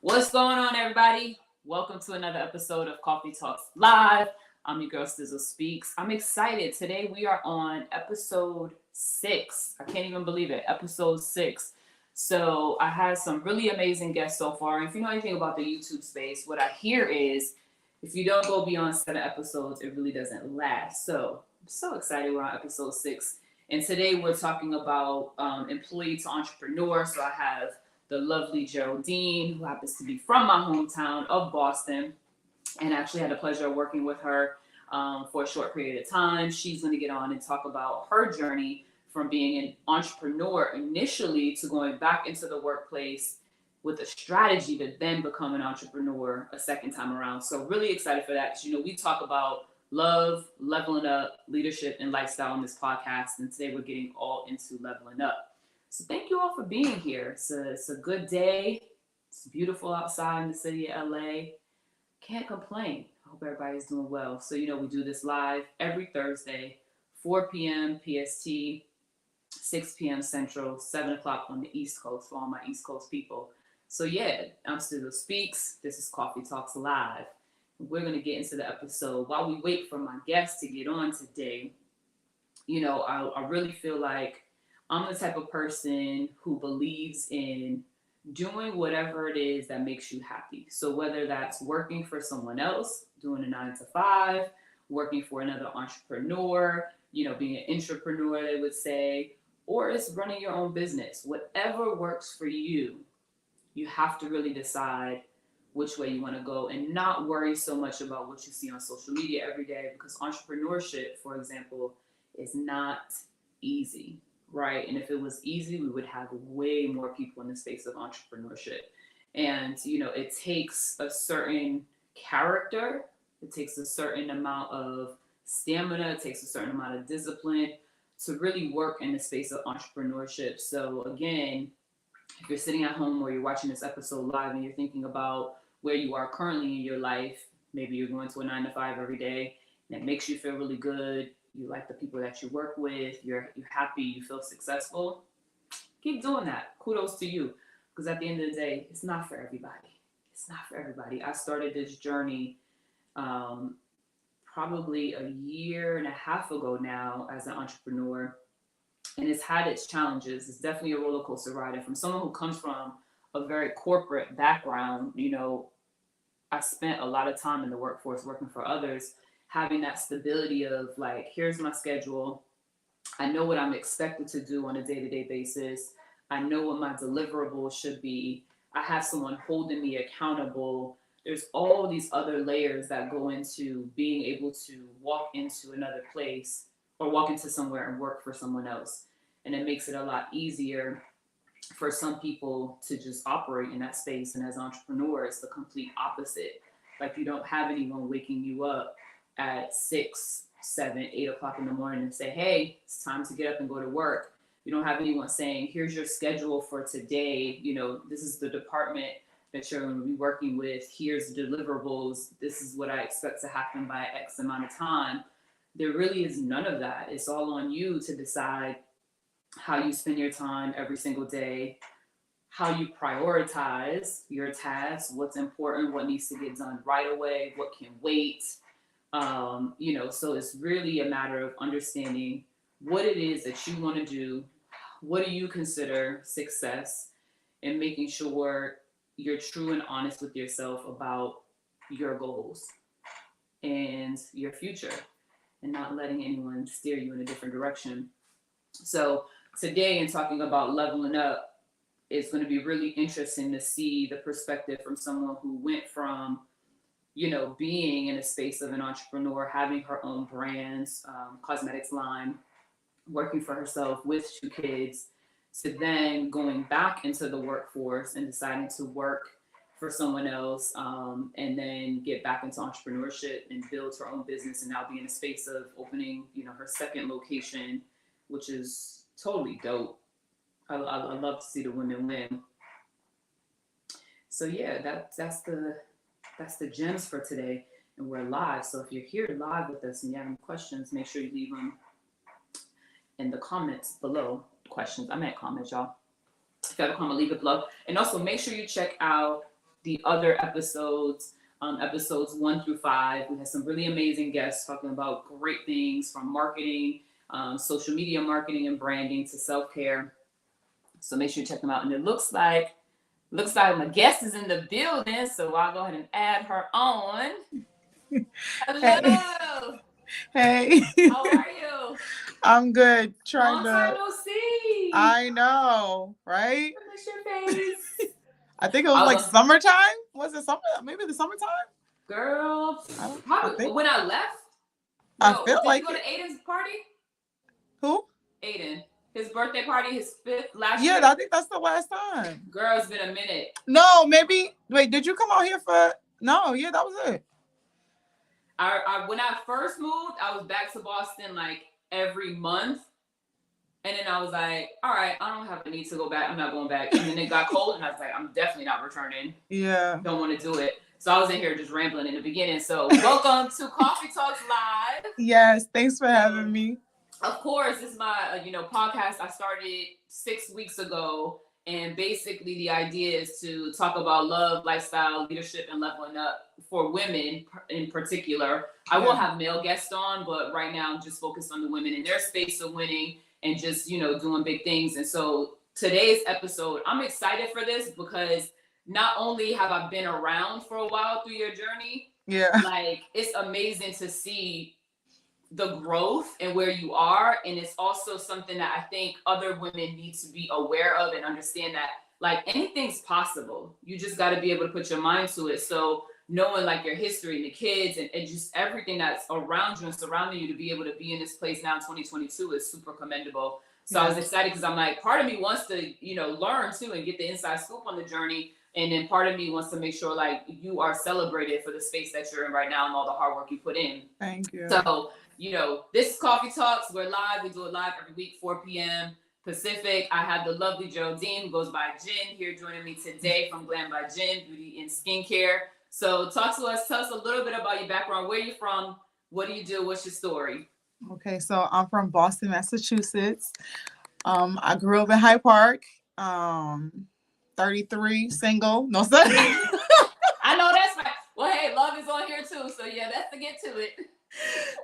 What's going on, everybody? Welcome to another episode of Coffee Talks Live. I'm your girl, Sizzle Speaks. I'm excited. Today we are on episode 6. I can't even believe it. Episode 6. So I had some really amazing guests so far. And if you know anything about the YouTube space, what I hear is if you don't go beyond 7 episodes, it really doesn't last. So I'm so excited we're on episode 6. And today we're talking about employee to entrepreneur. So I have the lovely Geraldine, who happens to be from my hometown of Boston, and actually had the pleasure of working with her for a short period of time. She's going to get on and talk about her journey from being an entrepreneur initially to going back into the workplace with a strategy to then become an entrepreneur a second time around. So really excited for that because, we talk about love, leveling up, leadership, and lifestyle on this podcast. And today we're getting all into leveling up. So thank you all for being here. It's a good day. It's beautiful outside in the city of LA. Can't complain. I hope everybody's doing well. So, we do this live every Thursday, 4 p.m. PST, 6 p.m. Central, 7 o'clock on the East Coast for all my East Coast people. So, I'm Sizzle Speaks. This is Coffee Talks Live. We're going to get into the episode. While we wait for my guests to get on today, I really feel like I'm the type of person who believes in doing whatever it is that makes you happy. So whether that's working for someone else, doing a 9 to 5, working for another entrepreneur, being an entrepreneur, they would say, or it's running your own business, whatever works for you, you have to really decide which way you want to go and not worry so much about what you see on social media every day, because entrepreneurship, for example, is not easy. Right. And if it was easy, we would have way more people in the space of entrepreneurship. And, it takes a certain character. It takes a certain amount of stamina. It takes a certain amount of discipline to really work in the space of entrepreneurship. So again, if you're sitting at home or you're watching this episode live and you're thinking about where you are currently in your life, maybe you're going to a 9 to 5 every day and it makes you feel really good. You like the people that you work with, you're happy, you feel successful, keep doing that. Kudos to you. Because at the end of the day, it's not for everybody. It's not for everybody. I started this journey probably a year and a half ago now as an entrepreneur. And it's had its challenges. It's definitely a roller coaster ride. And from someone who comes from a very corporate background, I spent a lot of time in the workforce working for others, having that stability of like, here's my schedule. I know what I'm expected to do on a day-to-day basis. I know what my deliverables should be. I have someone holding me accountable. There's all these other layers that go into being able to walk into another place or walk into somewhere and work for someone else. And it makes it a lot easier for some people to just operate in that space. And as entrepreneurs, the complete opposite. Like you don't have anyone waking you up at 6, 7, 8 o'clock in the morning and say, hey, it's time to get up and go to work. You don't have anyone saying, here's your schedule for today. This is the department that you're going to be working with. Here's the deliverables. This is what I expect to happen by X amount of time. There really is none of that. It's all on you to decide how you spend your time every single day, how you prioritize your tasks, what's important, what needs to get done right away, what can wait. So it's really a matter of understanding what it is that you want to do, what do you consider success, and making sure you're true and honest with yourself about your goals and your future and not letting anyone steer you in a different direction. So today, in talking about leveling up, it's going to be really interesting to see the perspective from someone who went from being in a space of an entrepreneur, having her own brands, cosmetics line, working for herself with 2 kids, to then going back into the workforce and deciding to work for someone else, and then get back into entrepreneurship and build her own business, and now be in a space of opening, her second location, which is totally dope. I love to see the women win. So that's the gems for today, and we're live. So if you're here live with us and you have any questions, make sure you leave them in the comments below. Questions, I meant comments, y'all. If you have a comment, leave it below. And also make sure you check out the other episodes, episodes 1 through 5. We had some really amazing guests talking about great things from marketing, social media marketing and branding to self-care. So make sure you check them out. And it looks like my guest is in the building, so I'll go ahead and add her on. Hello. Hey. How are you? I'm good. Long time no see. I know, right? I miss your face. I think it was like summertime. Was it summer? Maybe the summertime? Girl, think. When I left? I feel like did you go to Aiden's party? Who? Aiden. His birthday party, his 5th last year. Yeah, I think that's the last time. Girl, it's been a minute. No, maybe. Wait, did you come out here for? No, yeah, that was it. When I first moved, I was back to Boston like every month. And then I was like, all right, I don't have the need to go back. I'm not going back. And then it got cold and I was like, I'm definitely not returning. Yeah. Don't want to do it. So I was in here just rambling in the beginning. So welcome to Coffee Talks Live. Yes, thanks for having me. Of course, this is my podcast I started 6 weeks ago. And basically the idea is to talk about love, lifestyle, leadership, and leveling up for women in particular. I will have male guests on, but right now I'm just focused on the women in their space of winning and just, doing big things. And so today's episode, I'm excited for this because not only have I been around for a while through your journey, like it's amazing to see the growth and where you are. And it's also something that I think other women need to be aware of and understand that like anything's possible. You just got to be able to put your mind to it. So knowing like your history and the kids and just everything that's around you and surrounding you to be able to be in this place now in 2022 is super commendable. So I was excited because I'm like, part of me wants to, learn too and get the inside scoop on the journey. And then part of me wants to make sure like you are celebrated for the space that you're in right now and all the hard work you put in. Thank you. So, this is Coffee Talks. We're live. We do it live every week, 4 p.m. Pacific. I have the lovely Geraldine, who goes by Jen, here joining me today from Glam by Jen, Beauty and Skincare. So talk to us. Tell us a little bit about your background. Where are you from? What do you do? What's your story? Okay, so I'm from Boston, Massachusetts. I grew up in Hyde Park. 33, single. No, son. I know that's right. Well, hey, love is on here too. So yeah, let's get to it.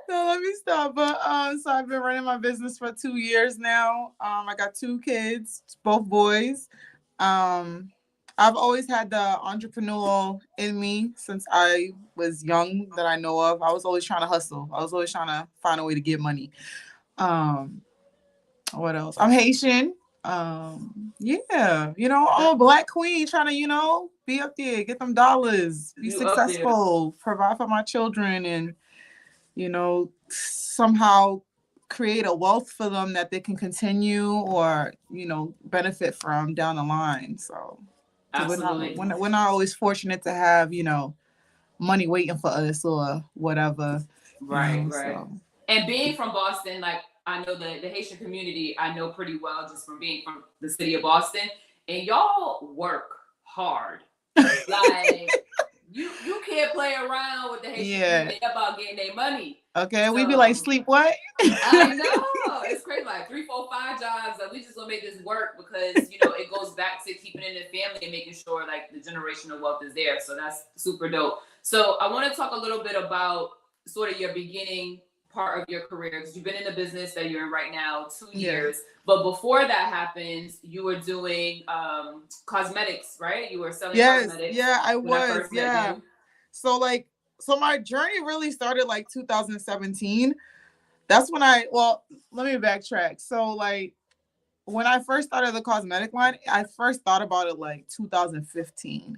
No, let me stop. But so I've been running my business for 2 years now. I got 2 kids, both boys. I've always had the entrepreneurial in me since I was young that I know of. I was always trying to hustle. I was always trying to find a way to get money. What else? I'm Haitian. I'm a Black queen trying to, be up there, get them dollars, be successful, provide for my children, and somehow create a wealth for them that they can continue or, benefit from down the line. So absolutely. We're not always fortunate to have, money waiting for us or whatever. Right. So. And being from Boston, like I know the Haitian community, I know pretty well just from being from the city of Boston, and y'all work hard. Like you can't play around with the Haitian community about getting their money. Okay, so, we be like, sleep what? I know. It's crazy. Like 3, 4, 5 jobs. Like, we just gonna make this work because, it goes back to keeping it in the family and making sure like the generational wealth is there. So that's super dope. So I want to talk a little bit about sort of your beginning part of your career because you've been in the business that you're in right now 2 years. But before that happens, you were doing cosmetics, right? You were selling cosmetics. Yeah, I was. So my journey really started like 2017. That's when let me backtrack. So when I first started the cosmetic line, I first thought about it like 2015.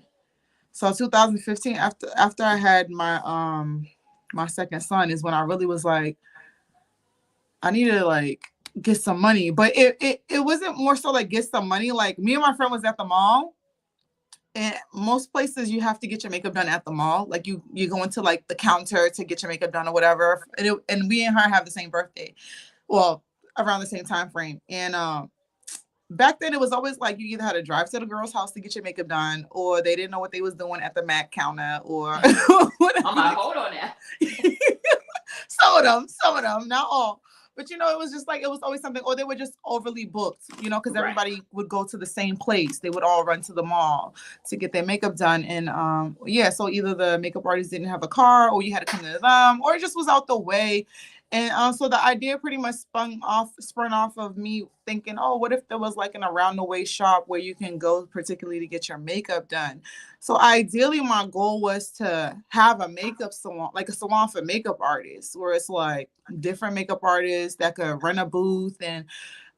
So 2015, after I had my my second son, is when I really was like, I need to get some money. But it wasn't more so like get some money. Like me and my friend was at the mall. And most places you have to get your makeup done at the mall. Like you go into like the counter to get your makeup done or whatever. And we and her have the same birthday. Well, around the same time frame. And back then it was always like you either had to drive to the girl's house to get your makeup done, or they didn't know what they was doing at the MAC counter, or whatever. I'm like, hold on now. Some of them, not all. But it was just like it was always something, or they were just overly booked, because Right. everybody would go to the same place. They would all run to the mall to get their makeup done. And yeah, so either the makeup artist didn't have a car, or you had to come to them, or it just was out the way. And so the idea pretty much sprung off of me thinking, oh, what if there was like an around the way shop where you can go particularly to get your makeup done? So ideally, my goal was to have a makeup salon, like a salon for makeup artists, where it's like different makeup artists that could rent a booth, and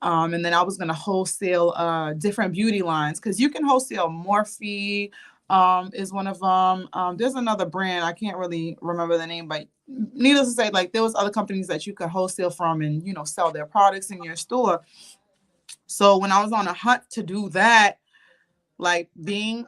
then I was gonna wholesale different beauty lines, because you can wholesale Morphe, is one of them. There's another brand, I can't really remember the name, but needless to say, like there was other companies that you could wholesale from and sell their products in your store. So when I was on a hunt to do that, like being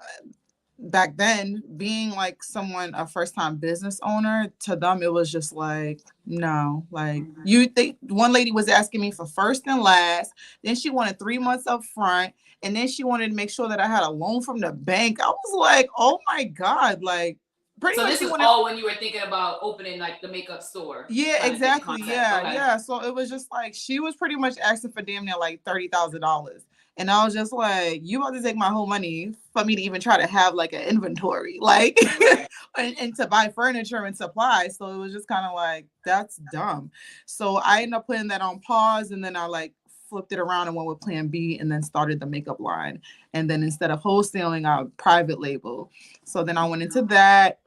back then, being like a first time business owner, to them it was just like, no, like you think. One lady was asking me for first and last, then she wanted 3 months up front, and then she wanted to make sure that I had a loan from the bank. I was like, oh my God, like pretty So much this she is wanted. all when you were thinking about opening like the makeup store. Yeah, Kind of thing exactly. concept. Yeah, Okay. yeah. So it was just like she was pretty much asking for damn near like $30,000. And I was just like, you about to take my whole money for me to even try to have like an inventory, like, Right. and to buy furniture and supplies. So it was just kind of like, that's dumb. So I ended up putting that on pause, and then I like flipped it around and went with plan B, and then started the makeup line. And then instead of wholesaling, I private label. So then I went into that.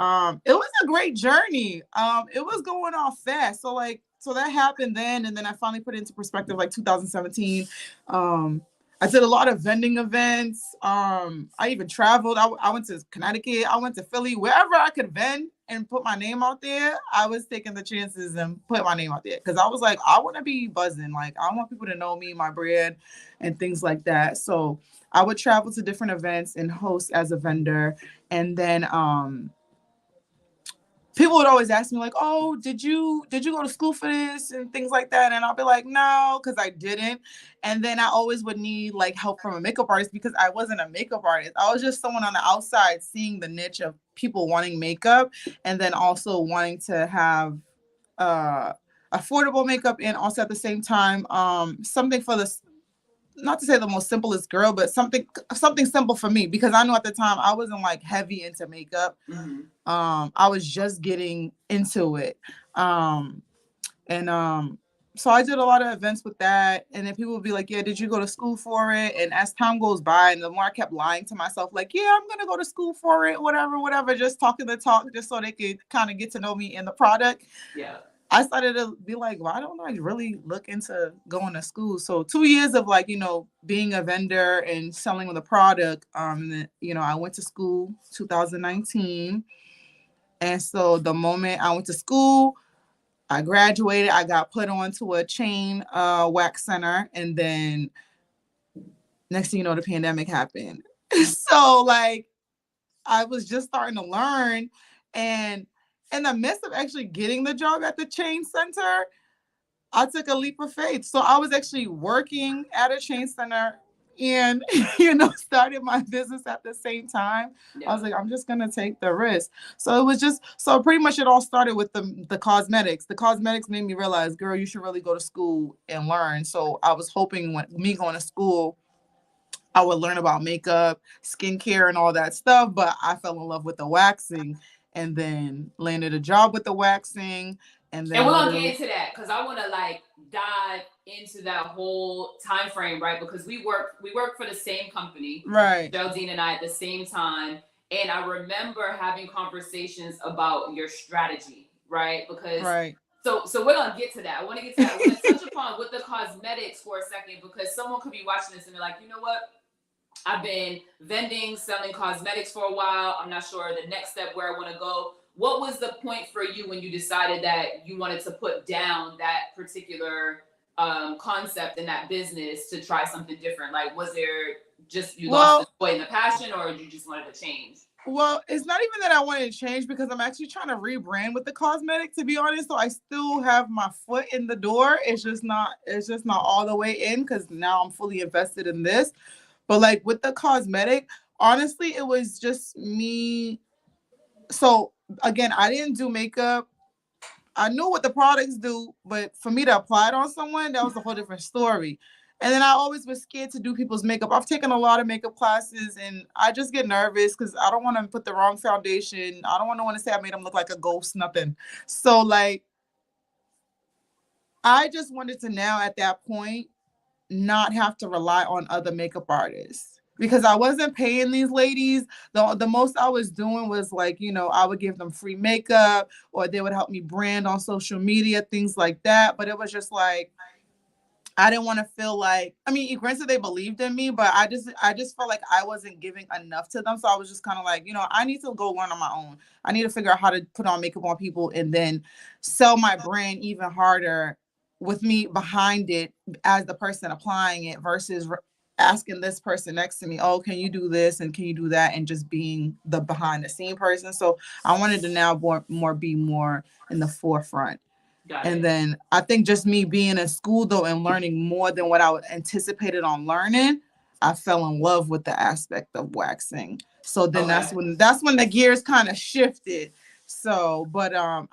It was a great journey. It was going off fast. So that happened then, and then I finally put it into perspective like 2017. I did a lot of vending events. I even traveled. I went to Connecticut. I went to Philly. Wherever I could vend and put my name out there, I was taking the chances and put my name out there, because I was like, I want to be buzzing. Like, I want people to know me, my brand, and things like that. So I would travel to different events and host as a vendor. And then people would always ask me like, oh, did you go to school for this and things like that? And I'll be like, no, because I didn't. And then I always would need like help from a makeup artist, because I wasn't a makeup artist. I was just someone on the outside seeing the niche of people wanting makeup, and then also wanting to have uh affordable makeup, and also at the same time something for the, not to say the most simplest girl, but something simple for me, because I know at the time I wasn't like heavy into makeup. I was just getting into it. And so I did a lot of events with that. And then people would be like, yeah, did you go to school for it? And as time goes by, and the more I kept lying to myself, like, yeah, I'm gonna go to school for it, whatever, just talking the talk, just so they could kind of get to know me in the product. Yeah. I started to be like, why don't I really look into going to school? So 2 years of like, being a vendor and selling the product. I went to school 2019. And so the moment I went to school, I graduated, I got put onto a chain wax center. And then next thing you know, the pandemic happened. So like, I was just starting to learn. And in the midst of actually getting the job at the chain center, I took a leap of faith. So I was actually working at a chain center and, started my business at the same time. Yeah. I was like, I'm just going to take the risk. So it was so pretty much it all started with the cosmetics. The cosmetics made me realize, girl, you should really go to school and learn. So I was hoping when me going to school, I would learn about makeup, skincare, and all that stuff. But I fell in love with the waxing, and then landed a job with the waxing. And we're gonna get into that, because I want to like dive into that whole time frame, right? Because we work for the same company, right? Geraldine and I at the same time, and I remember having conversations about your strategy, right? Because right. So we're gonna get to that. I want to get to that. I want to touch upon with the cosmetics for a second, because someone could be watching this and be like, you know what? I've been vending, selling cosmetics for a while. I'm not sure the next step where I want to go. What was the point for you when you decided that you wanted to put down that particular concept in that business to try something different? Like, was there just lost the joy and the passion, or you just wanted to change? Well, it's not even that I wanted to change, because I'm actually trying to rebrand with the cosmetic, to be honest. So I still have my foot in the door. It's just not all the way in, because now I'm fully invested in this. But like with the cosmetic, honestly, it was just me. So again, I didn't do makeup I knew what the products do, but for me to apply it on someone, that was a whole different story. And then I always was scared to do people's makeup. I've taken a lot of makeup classes and I just get nervous because I don't want to put the wrong foundation. I don't want to say I made them look like a ghost, nothing. So like I just wanted to now at that point not have to rely on other makeup artists because I wasn't paying these ladies. The most I was doing was like, I would give them free makeup or they would help me brand on social media, things like that. But it was just like I didn't want to feel like, I mean, granted they believed in me, but I just felt like I wasn't giving enough to them. So I was just kind of like, I need to go learn on my own. I need to figure out how to put on makeup on people and then sell my brand even harder with me behind it as the person applying it versus asking this person next to me, oh, can you do this and can you do that? And just being the behind the scene person. So I wanted to now be more in the forefront. And then I think just me being in school though and learning more than what I anticipated on learning, I fell in love with the aspect of waxing. So then that's when the gears kind of shifted. So, but I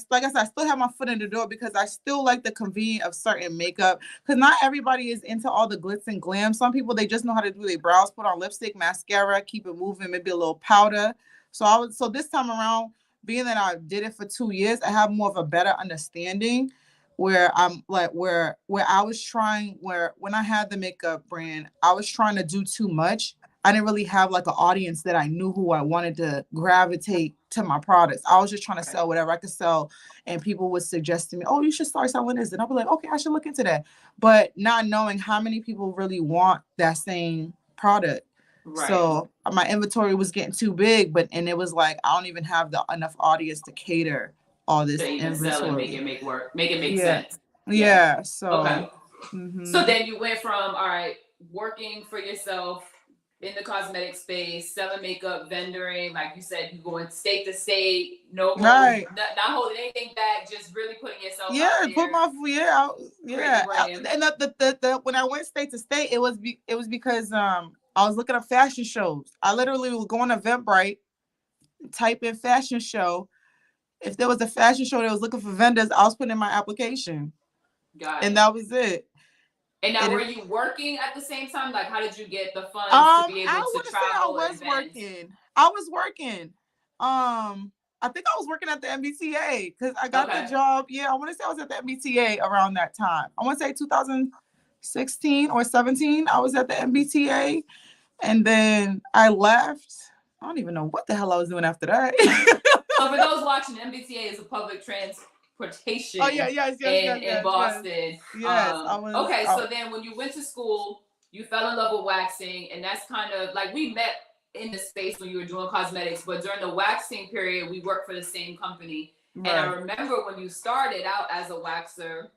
like I said, I still have my foot in the door because I still like the convenience of certain makeup. Because not everybody is into all the glitz and glam. Some people they just know how to do their brows, put on lipstick, mascara, keep it moving, maybe a little powder. So this time around, being that I did it for 2 years, I have more of a better understanding where I'm like where I was trying where when I had the makeup brand, I was trying to do too much. I didn't really have like an audience that I knew who I wanted to gravitate to my products. I was just trying to sell whatever I could sell. And people would suggest to me, oh, you should start selling this. And I'll be like, okay, I should look into that. But not knowing how many people really want that same product. Right. So my inventory was getting too big, and it was like I don't even have enough audience to cater all this to even inventory. Sell it, make it make sense. Yeah. So okay. So then you went from working for yourself in the cosmetic space, selling makeup, vendoring, like you said, you going state to state, not holding anything back, just really putting yourself out there. And the when I went state to state, it was because I was looking at fashion shows. I literally would go on Eventbrite, type in fashion show. If there was a fashion show that was looking for vendors, I was putting in my application. Got it. And that was it. And now, were you working at the same time? Like, how did you get the funds to be able to travel? I was working. I think I was working at the MBTA because I got the job. Yeah, I want to say I was at the MBTA around that time. I want to say 2016 or 17. I was at the MBTA, and then I left. I don't even know what the hell I was doing after that. So for those watching, MBTA is a public transportation. Oh yeah, yes, in Boston. Yes, so then when you went to school, you fell in love with waxing, and that's kind of like we met in the space when you were doing cosmetics, but during the waxing period, we worked for the same company. Right. And I remember when you started out as a waxer,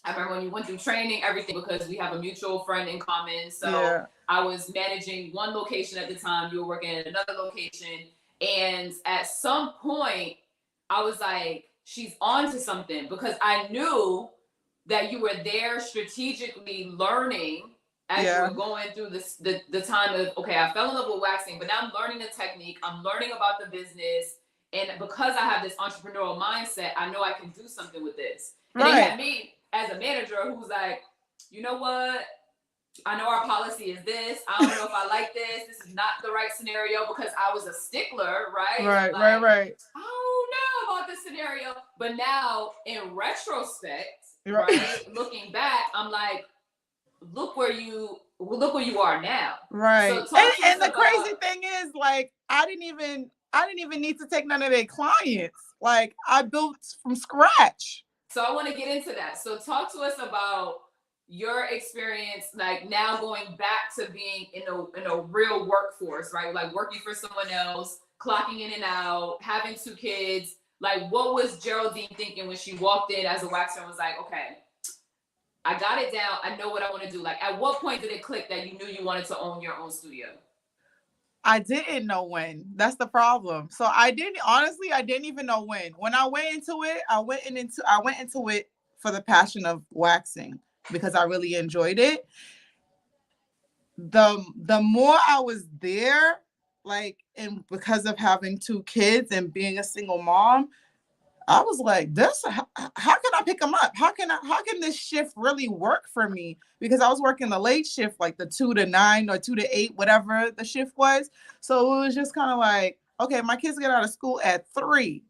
I remember when you went through training, everything, because we have a mutual friend in common. So I was managing one location at the time, you were working at another location. And at some point, I was like, she's on to something, because I knew that you were there strategically learning as you were going through the time of, okay, I fell in love with waxing, but now I'm learning the technique, I'm learning about the business, and because I have this entrepreneurial mindset, I know I can do something with this. And they had me as a manager who's like, you know what? I know our policy is this. I don't know if I like this. This is not the right scenario, because I was a stickler, right? Right. I don't know about this scenario. But now, in retrospect, looking back, I'm like, look where you are now. Right. So and the crazy thing is, like, I didn't even need to take none of their clients. Like, I built from scratch. So I want to get into that. So talk to us about your experience, like now going back to being in a real workforce, right? Like working for someone else, clocking in and out, having 2 kids. Like, what was Geraldine thinking when she walked in as a waxer and was like, okay, I got it down, I know what I want to do? Like, at what point did it click that you knew you wanted to own your own studio? I didn't know when. That's the problem. So I didn't even know when. When I went into it, I went into it for the passion of waxing, because I really enjoyed it. The more I was there, like, and because of having 2 kids and being a single mom, I was like, this, how can I pick them up? How can this shift really work for me? Because I was working the late shift, like the 2 to 9 or 2 to 8, whatever the shift was. So it was just kind of like, okay, my kids get out of school at 3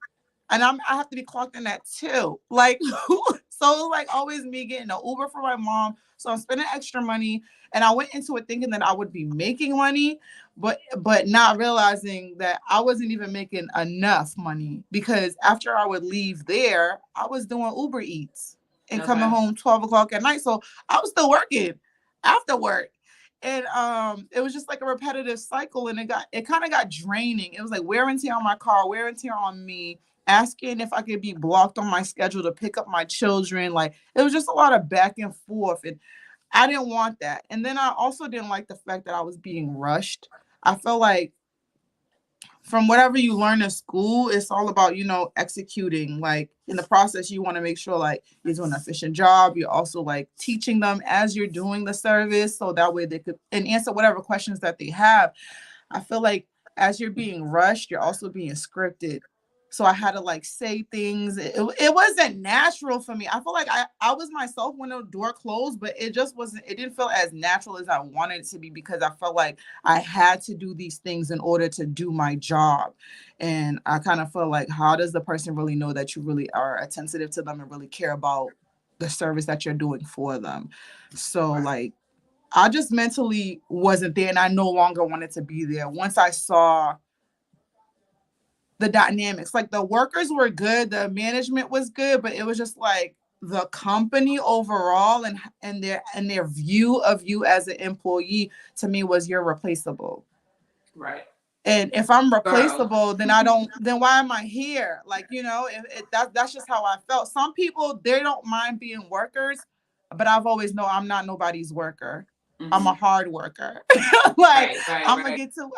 and I have to be clocked in at 2. Like, so it was like always me getting an Uber for my mom. So I'm spending extra money. And I went into it thinking that I would be making money, but not realizing that I wasn't even making enough money, because after I would leave there, I was doing Uber Eats and coming Okay. home 12 o'clock at night. So I was still working after work. And it was just like a repetitive cycle, and it kind of got draining. It was like wear and tear on my car, wear and tear on me, asking if I could be blocked on my schedule to pick up my children. Like, it was just a lot of back and forth, and I didn't want that. And then I also didn't like the fact that I was being rushed. I felt like from whatever you learn in school, it's all about, executing. Like, in the process, you want to make sure like you're doing an efficient job. You're also like teaching them as you're doing the service, so that way they could and answer whatever questions that they have. I feel like as you're being rushed, you're also being scripted. So I had to like say things. It wasn't natural for me. I feel like I was myself when the door closed, but it just wasn't, it didn't feel as natural as I wanted it to be, because I felt like I had to do these things in order to do my job. And I kind of felt like, how does the person really know that you really are attentive to them and really care about the service that you're doing for them? So like, I just mentally wasn't there, and I no longer wanted to be there once I saw the dynamics. Like, the workers were good, the management was good, but it was just like the company overall and their view of you as an employee, to me, was you're replaceable. Right. And if I'm Girl. replaceable, then why am I here? Like, that's just how I felt. Some people, they don't mind being workers, but I've always known I'm not nobody's worker. I'm a Mm-hmm. hard worker. Like, Right, right, right. I'm gonna get to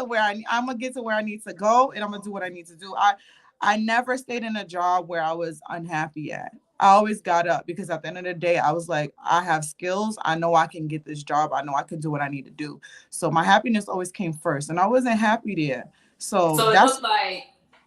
where I'm gonna get to where I need to go, and I'm gonna do what I need to do. I never stayed in a job where I was unhappy at. I always got up, because at the end of the day, I was like, I have skills. I know I can get this job. I know I can do what I need to do. So my happiness always came first, and I wasn't happy there. So So it that's looked like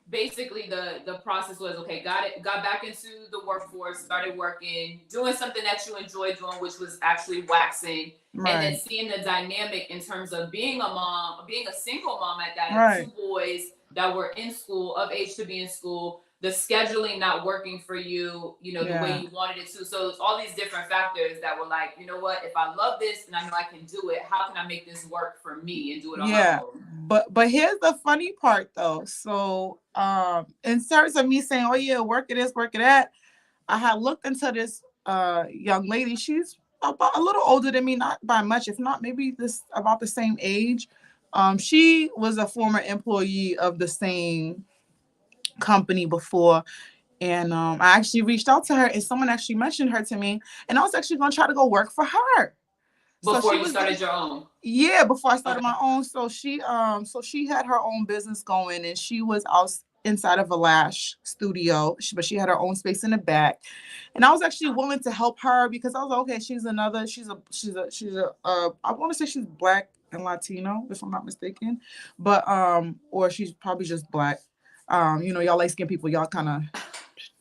basically the process was okay, got back into the workforce, started working, doing something that you enjoyed doing, which was actually waxing, and then right, seeing the dynamic in terms of being a mom, being a single mom at that, of two right, boys that were in school, of age to be in school, the scheduling not working for you, the way yeah. you wanted it to. So it's all these different factors that were like, you know what, if I love this and I know I can do it, how can I make this work for me and do it on my Yeah, own? but here's the funny part though. So in terms of me saying, oh yeah, work it is, work it at, I had looked into this young lady. She's about a little older than me, not by much, if not maybe this about the same age. She was a former employee of the same company before. And I actually reached out to her, and someone actually mentioned her to me, and I was actually gonna try to go work for her. So Before she you was started your own. yeah, before I started Okay. my own. So she had her own business going, and she was out inside of a lash studio, but she had her own space in the back. And I was actually willing to help her, because I was like, okay, she's I want to say she's black and Latino, if I'm not mistaken. But or she's probably just black. Y'all light skinned people, y'all kind of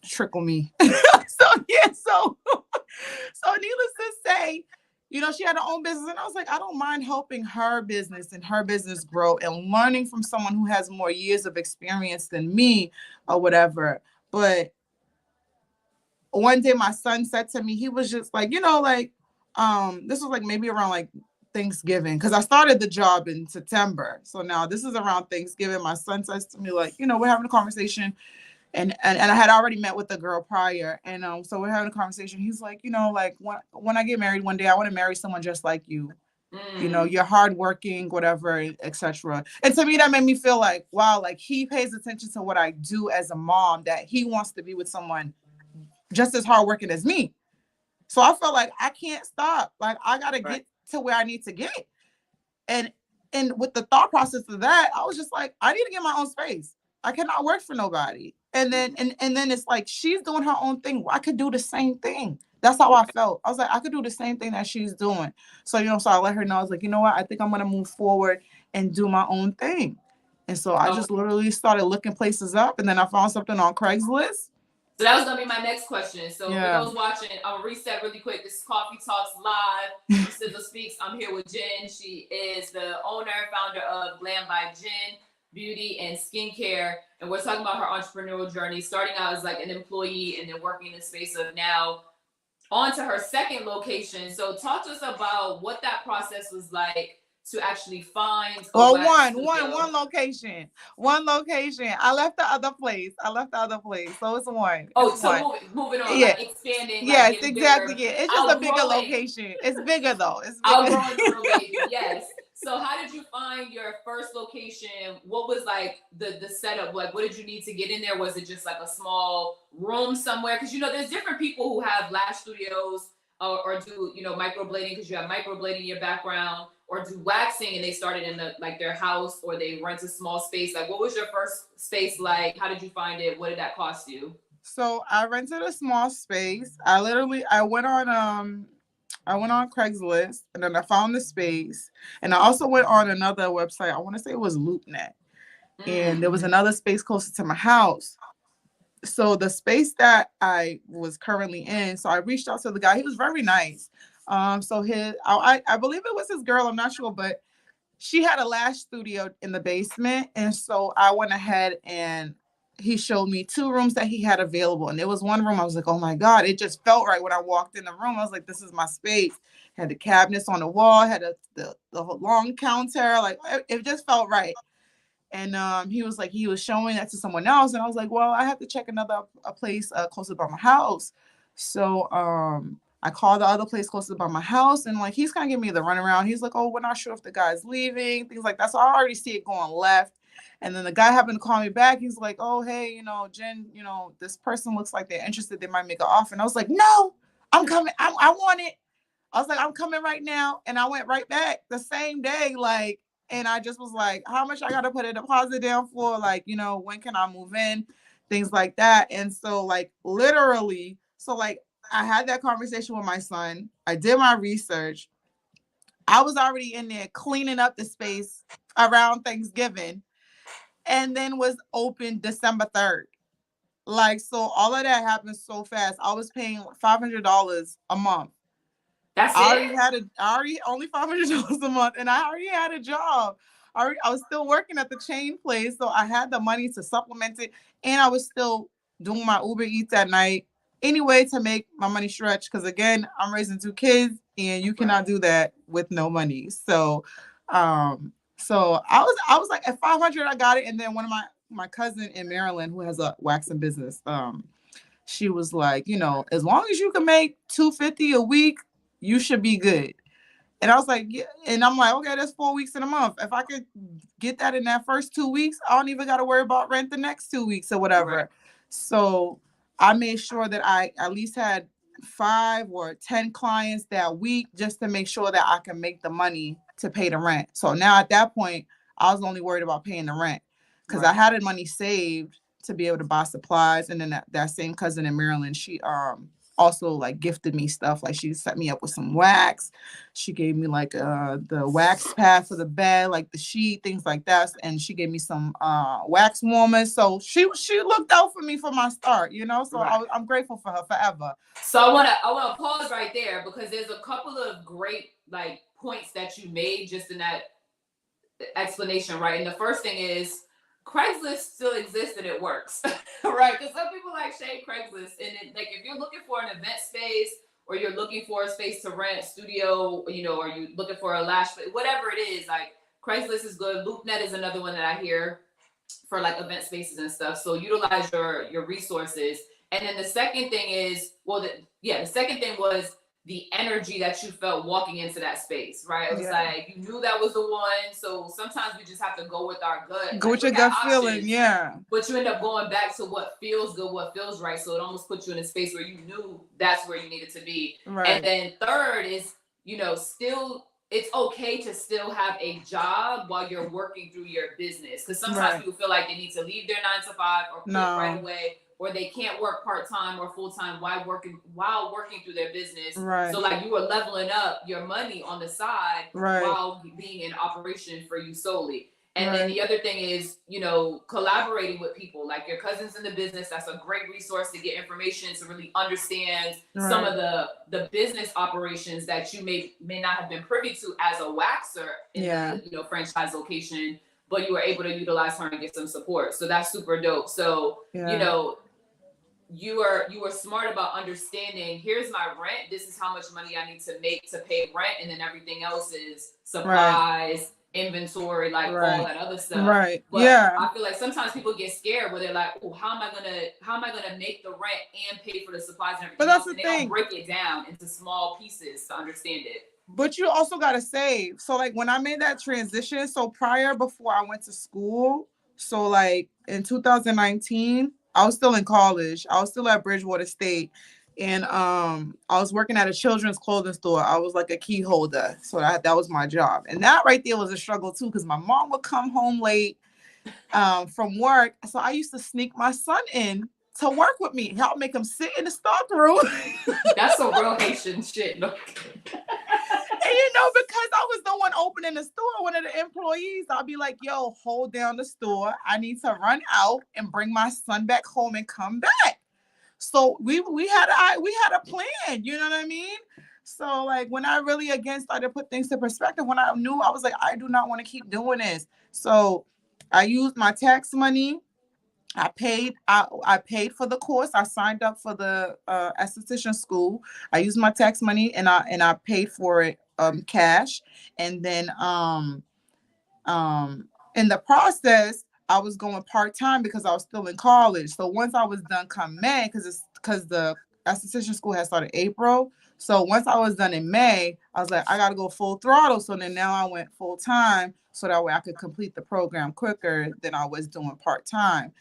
trickle me. So yeah, so needless to say, she had her own business, and I was like, I don't mind helping her business and her business grow and learning from someone who has more years of experience than me or whatever. But one day my son said to me, he was just like, this was like maybe around like Thanksgiving, because I started the job in September. So now this is around Thanksgiving. My son says to me, like, we're having a conversation, and I had already met with the girl prior, and so we're having a conversation. He's like, like, when I get married one day, I want to marry someone just like you. Mm. You're hardworking, whatever, etc. And to me, that made me feel like, wow, like he pays attention to what I do as a mom, that he wants to be with someone just as hardworking as me. So I felt like I can't stop. Like, I gotta Right. get to where I need to get. And with the thought process of that, I was just like, I need to get my own space. I cannot work for nobody. And then and then it's like, she's doing her own thing. I could do the same thing. That's how I Right. felt. I was like, I could do the same thing that she's doing. So, so I let her know. I was like, you know what? I think I'm gonna move forward and do my own thing. And so I Okay. just literally started looking places up, and then I found something on Craigslist. So that was gonna be my next question. So for Yeah. those watching, I'll reset really quick. This is Coffee Talks Live from Sizzle Speaks. I'm here with Jen. She is the owner, founder of Glam by Jen Beauty and Skincare, and we're talking about her entrepreneurial journey, starting out as like an employee and then working in the space of now on to her second location. So talk to us about what that process was like to actually find a Well, wax one location. One location. I left the other place. So it's one. Oh, It's so one. moving on, Yeah. like expanding, like Yes, getting exactly. bigger, Yeah. It's just a bigger outgrowing, location. It's bigger though. It's bigger. outgrowing the little baby. Yes. So how did you find your first location? What was like the setup? Like, what did you need to get in there? Was it just like a small room somewhere? Because there's different people who have lash studios or do microblading, because you have microblading in your background, or do waxing and they started in their house, or they rent a small space. Like, what was your first space like? How did you find it? What did that cost you? So I rented a small space. I went on Craigslist and then I found the space. And I also went on another website. I want to say it was LoopNet. And there was another space closer to my house. So the space that I was currently in, so I reached out to the guy. He was very nice. So I believe it was his girl, I'm not sure, but she had a lash studio in the basement. And so I went ahead and he showed me 2 rooms that he had available. And there was one room I was like, oh my God, it just felt right when I walked in the room. I was like, this is my space. Had the cabinets on the wall, had the long counter, like it just felt right. And he was showing that to someone else, and I was like, well, I have to check a place closer by my house. So I called the other place closer by my house, and like he's kind of giving me the runaround. He's like, oh, we're not sure if the guy's leaving, things like that. So I already see it going left. And then the guy happened to call me back. He's like, oh, hey, Jen, this person looks like they're interested. They might make an offer. And I was like, no, I'm coming. I want it. I was like, I'm coming right now. And I went right back the same day, like, and I just was like, how much I got to put a deposit down for? Like, when can I move in? Things like that. And so, like, literally, I had that conversation with my son. I did my research. I was already in there cleaning up the space around Thanksgiving, and then was open December 3rd. Like, so all of that happened so fast. I was paying $500 a month. That's I already only $500 a month, and I already had a job. I was still working at the chain place, so I had the money to supplement it, and I was still doing my Uber Eats at night anyway to make my money stretch. Because again, I'm raising 2 kids, and you cannot do that with no money. So I was like at 500, I got it, and then one of my cousin in Maryland who has a waxing business, she was like, as long as you can make $250 a week, you should be good. And I was like, yeah. And I'm like, okay, that's 4 weeks in a month. If I could get that in that first 2 weeks, I don't even got to worry about rent the next 2 weeks or whatever. Right. So I made sure that I at least had 5 or 10 clients that week just to make sure that I can make the money to pay the rent. So now at that point, I was only worried about paying the rent because I had the money saved to be able to buy supplies. And then that same cousin in Maryland, she also like gifted me stuff. Like she set me up with some wax. She gave me like the wax pad for the bed, like the sheet, things like that. And she gave me some wax warmers. So she looked out for me for my start, So I'm grateful for her forever. So I wanna pause right there because there's a couple of great like points that you made just in that explanation, right? And the first thing is Craigslist still exists and it works, right? Because some people like shade Craigslist, and like if you're looking for an event space or you're looking for a space to rent, studio, or you're looking for a lash, whatever it is, like Craigslist is good. LoopNet is another one that I hear for like event spaces and stuff. So utilize your resources. And then the second thing is, the second thing was the energy that you felt walking into that space, right? It was like you knew that was the one. So sometimes we just have to go with our gut. Go with your gut feeling, But you end up going back to what feels good, what feels right. So it almost puts you in a space where you knew that's where you needed to be. Right. And then third is, still it's okay to still have a job while you're working through your business. Because sometimes people feel like they need to leave their 9 to 5 or quit right away, or they can't work part-time or full-time while working through their business. Right. So like you were leveling up your money on the side while being in operation for you solely. And then the other thing is, you know, collaborating with people like your cousins in the business. That's a great resource to get information, to really understand some of the business operations that you may not have been privy to as a waxer in the, you know, franchise location, but you were able to utilize her and get some support. So that's super dope. So, you know, you were smart about understanding, here's my rent, this is how much money I need to make to pay rent, and then everything else is supplies, inventory, like all that other stuff. But I feel like sometimes people get scared where they're like, oh, how am I gonna make the rent and pay for the supplies and everything but that's else? And they don't break it down into small pieces to understand it. But you also gotta save. So like when I made that transition, so before I went to school, so like in 2019, I was still in college. I was still at Bridgewater State. And I was working at a children's clothing store. I was like a key holder. So that was my job. And that right there was a struggle too, because my mom would come home late from work. So I used to sneak my son in to work with me, help make him sit in the stock room. That's some real Haitian shit. No. And you know, because I was the one opening the store, one of the employees, I'll be like, yo, hold down the store. I need to run out and bring my son back home and come back. So we had a plan, you know what I mean? So like when I really again started to put things to perspective, when I knew, I was like, I do not want to keep doing this. So I used my tax money. I paid for the course. I signed up for the esthetician school. I used my tax money and I paid for it cash. And then in the process, I was going part-time because I was still in college. So once I was done come May, because the esthetician school had started April. So once I was done in May, I was like, I got to go full throttle. So then now I went full time so that way I could complete the program quicker than I was doing part-time.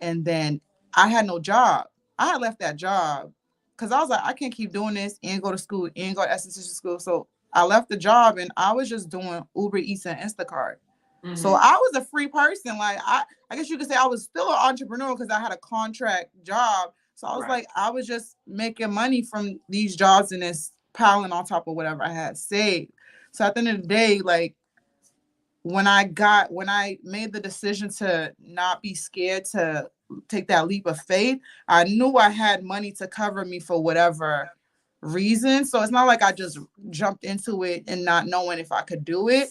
And then I had no job. I had left that job because I was like, I can't keep doing this and go to school and go to esthetician school. So I left the job and I was just doing Uber Eats and Instacart. Mm-hmm. So I was a free person. Like I guess you could say I was still an entrepreneur because I had a contract job. So I was like, I was just making money from these jobs and it's piling on top of whatever I had saved. So at the end of the day, like when I made the decision to not be scared to take that leap of faith, I knew I had money to cover me for whatever reason. So it's not like I just jumped into it and not knowing if I could do it.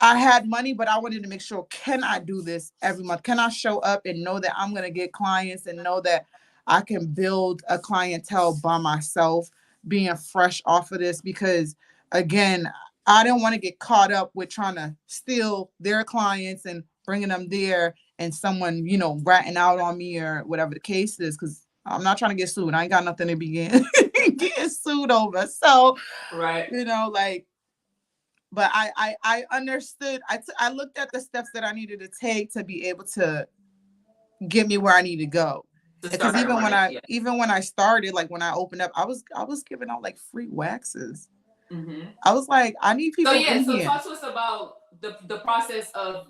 I had money, but I wanted to make sure, can I do this every month? Can I show up and know that I'm going to get clients and know that I can build a clientele by myself, being fresh off of this? Because again, I didn't want to get caught up with trying to steal their clients and bringing them there and someone, you know, ratting out on me or whatever the case is, because I'm not trying to get sued. I ain't got nothing to be getting sued over. So, you know, like, but I understood. I looked at the steps that I needed to take to be able to get me where I need to go. Because even when I started, like when I opened up, I was giving out like free waxes. Mm-hmm. I was like, I need people. So talk to us about the process of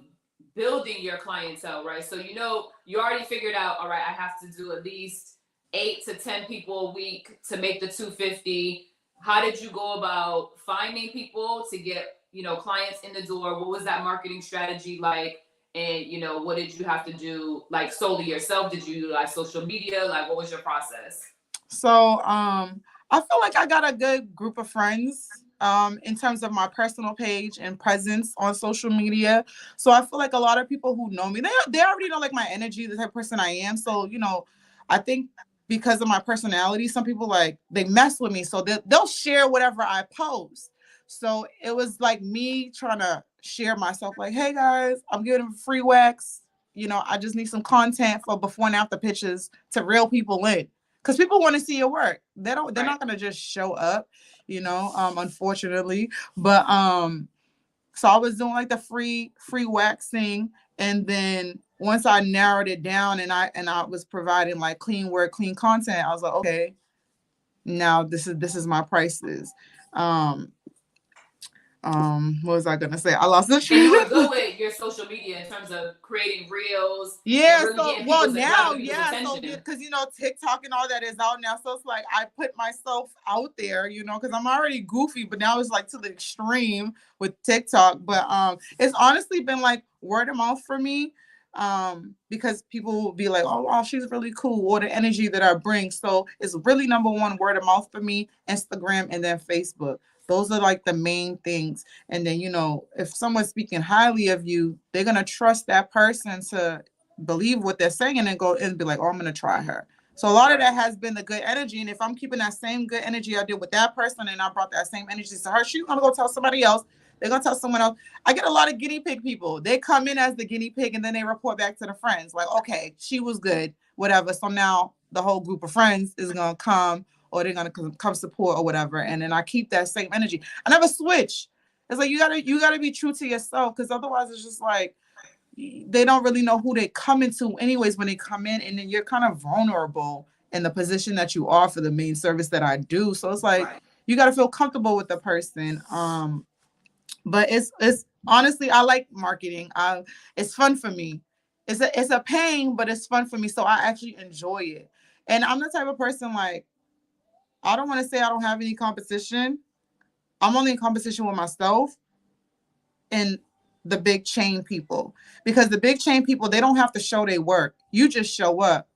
building your clientele, right? So you know, you already figured out, all right, I have to do at least 8 to 10 people a week to make the 250. How did you go about finding people to get, you know, clients in the door? What was that marketing strategy like? And, you know, what did you have to do, like, solely yourself? Did you utilize social media? Like, what was your process? So, I feel like I got a good group of friends in terms of my personal page and presence on social media. So I feel like a lot of people who know me, they already know like my energy, the type of person I am. So, you know, I think because of my personality, some people like they mess with me. So they'll share whatever I post. So it was like me trying to share myself like, hey guys, I'm giving them free wax. You know, I just need some content for before and after pictures to reel people in. Because people want to see your work. They're not gonna just show up, you know, unfortunately. But so I was doing like the free waxing, and then once I narrowed it down and I was providing like clean work, clean content, I was like, okay, now this is my prices. What was I gonna say? I lost the And train you were of good thought. with your social media in terms of creating reels and Yeah, really so getting well people's now, grabbing people's yeah, so attention. because TikTok and all that is out now, so it's like I put myself out there, because I'm already goofy, but now it's like to the extreme with TikTok. But it's honestly been like word of mouth for me, because people will be like, oh wow, she's really cool, or the energy that I bring. So it's really number one word of mouth for me, Instagram, and then Facebook. Those are like the main things. And then if someone's speaking highly of you, they're gonna trust that person to believe what they're saying and then go and be like, oh, I'm gonna try her. So a lot of Right. that has been the good energy. And if I'm keeping that same good energy I did with that person and I brought that same energy to her, she's gonna go tell somebody else. They're gonna tell someone else. I get a lot of guinea pig people. They come in as the guinea pig and then they report back to the friends, like, okay, she was good, whatever. So now the whole group of friends is gonna come, or they're gonna come support or whatever. And then I keep that same energy. I never switch. It's like you gotta be true to yourself, because otherwise it's just like they don't really know who they come into anyways when they come in, and then you're kind of vulnerable in the position that you are for the main service that I do. So it's like Right. you got to feel comfortable with the person. But it's honestly, I like marketing. It's fun for me. It's a pain, but it's fun for me, so I actually enjoy it. And I'm the type of person, like, I don't want to say I don't have any competition. I'm only in competition with myself and the big chain people, because the big chain people, they don't have to show their work. You just show up.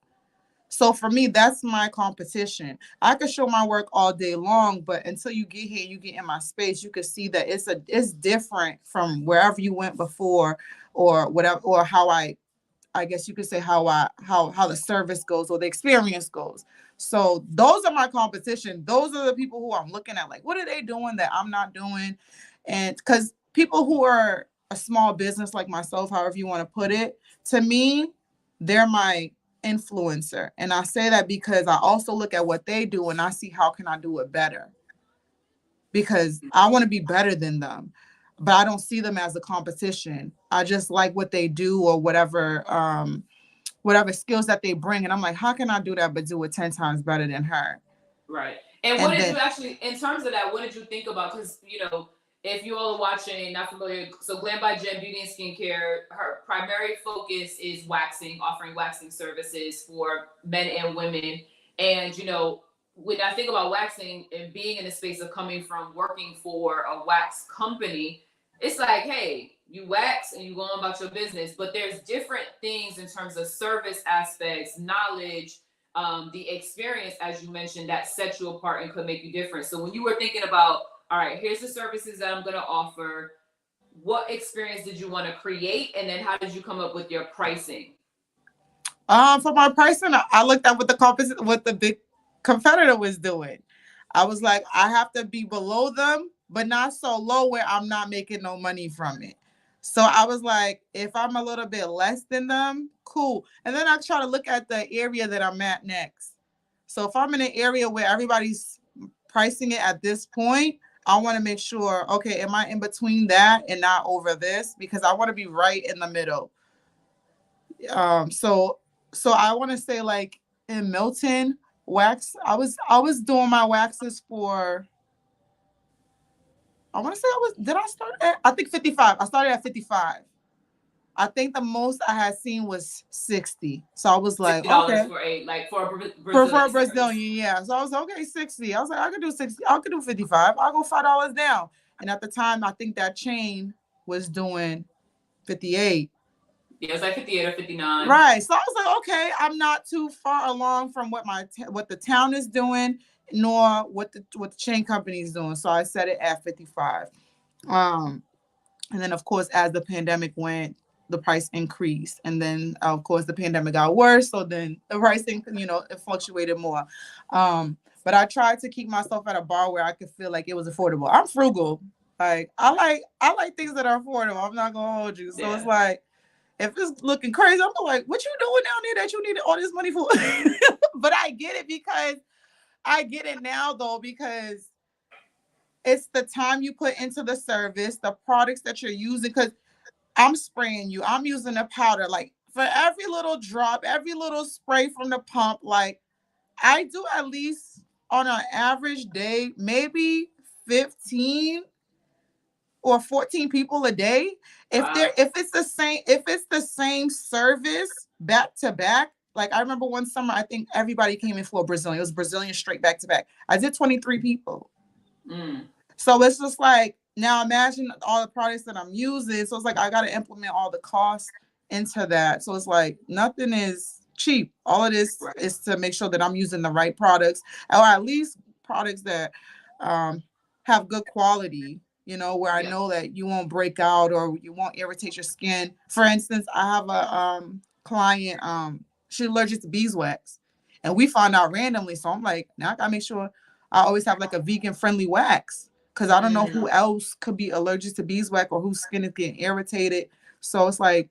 So for me, that's my competition. I could show my work all day long, but until you get here, you get in my space, you can see that it's different from wherever you went before, or whatever, or how I guess you could say how the service goes or the experience goes. So those are my competition. Those are the people who I'm looking at, like, what are they doing that I'm not doing? And because people who are a small business like myself, however you want to put it, to me, they're my influencer. And I say that because I also look at what they do and I see how can I do it better, because I want to be better than them. But I don't see them as a competition. I just like what they do, or whatever skills that they bring. And I'm like, how can I do that but do it 10 times better than her? Right. And what And did you then actually, in terms of that, what did you think about? Because, if you all are watching, not familiar, so Glam by Jen Beauty and Skincare, her primary focus is waxing, offering waxing services for men and women. And, when I think about waxing and being in the space of coming from working for a wax company, it's like, hey, you wax and you go on about your business, but there's different things in terms of service aspects, knowledge, the experience, as you mentioned, that sets you apart and could make you different. So when you were thinking about, all right, here's the services that I'm going to offer, what experience did you want to create, and then how did you come up with your pricing? for my pricing, I looked at what the big competitor was doing. I was like, I have to be below them, but not so low where I'm not making no money from it. So I was like, if I'm a little bit less than them, cool. And then I try to look at the area that I'm at next. So if I'm in an area where everybody's pricing it at this point, I want to make sure, okay, am I in between that and not over this? Because I want to be right in the middle. So I want to say, like, in Milton wax, I was doing my waxes for, I want to say, did I start at, I think 55. I started at 55. I think the most I had seen was 60. So I was like, $60 okay. for a For a Brazilian service. Brazilian, yeah. So I was okay, 60. I was like, I could do 60. I could do 55. I'll go $5 down. And at the time, I think that chain was doing 58. Yeah, it's like 58 or 59. Right. So I was like, okay, I'm not too far along from what the town is doing, nor what the chain company is doing. So I set it at 55. Um, and then of course, as the pandemic went, the price increased, and then of course the pandemic got worse. So then the pricing, it fluctuated more. But I tried to keep myself at a bar where I could feel like it was affordable. I'm frugal. Like I like things that are affordable. I'm not gonna hold you. So it's Yeah. like, if it's looking crazy, I'm like, what you doing down there that you needed all this money for? But I get it now though, because it's the time you put into the service, the products that you're using. Because I'm spraying you, I'm using a powder. Like, for every little drop, every little spray from the pump, like, I do at least on an average day, maybe 15 or 14 people a day. Wow. If it's the same service back to back. Like I remember one summer, I think everybody came in for a Brazilian. It was Brazilian straight back to back. I did 23 people. Mm. So it's just like, now imagine all the products that I'm using. So it's like I got to implement all the costs into that. So it's like nothing is cheap. All it Right. is to make sure that I'm using the right products, or at least products that um, have good quality. Where I Yeah. know that you won't break out or you won't irritate your skin. For instance, I have a client. She's allergic to beeswax, and we found out randomly. So I'm like, now I gotta make sure I always have like a vegan friendly wax, because I don't know Mm. who else could be allergic to beeswax or whose skin is getting irritated. So it's like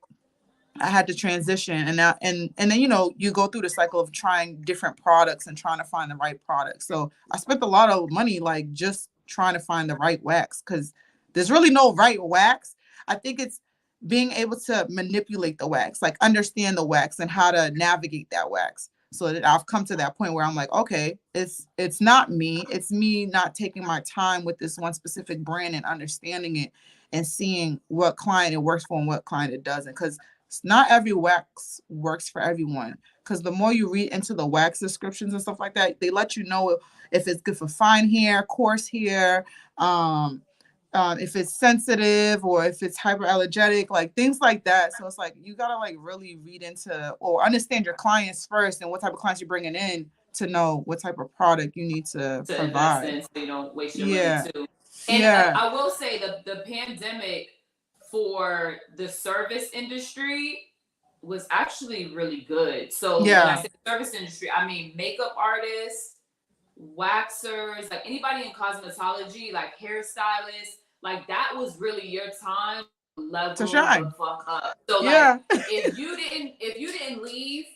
I had to transition, and now and then you go through the cycle of trying different products and trying to find the right product. So I spent a lot of money like just trying to find the right wax, because there's really no right wax. I think it's being able to manipulate the wax, like understand the wax and how to navigate that wax. So that I've come to that point where I'm like, okay, it's not me. It's me not taking my time with this one specific brand and understanding it and seeing what client it works for and what client it doesn't. Because not every wax works for everyone. Because the more you read into the wax descriptions and stuff like that, they let you know if it's good for fine hair, coarse hair, um, if it's sensitive or if it's hyperallergenic, like things like that. So it's like you gotta like really read into or understand your clients first and what type of clients you're bringing in to know what type of product you need to To invest provide. in, so you don't waste your money Yeah, too. And yeah, I will say the pandemic for the service industry was actually really good. So when I yeah, say service industry, I mean makeup artists, waxers, like anybody in cosmetology, like hairstylists, like that was really your time to to level the shine. fuck up. So like Yeah, if you didn't leave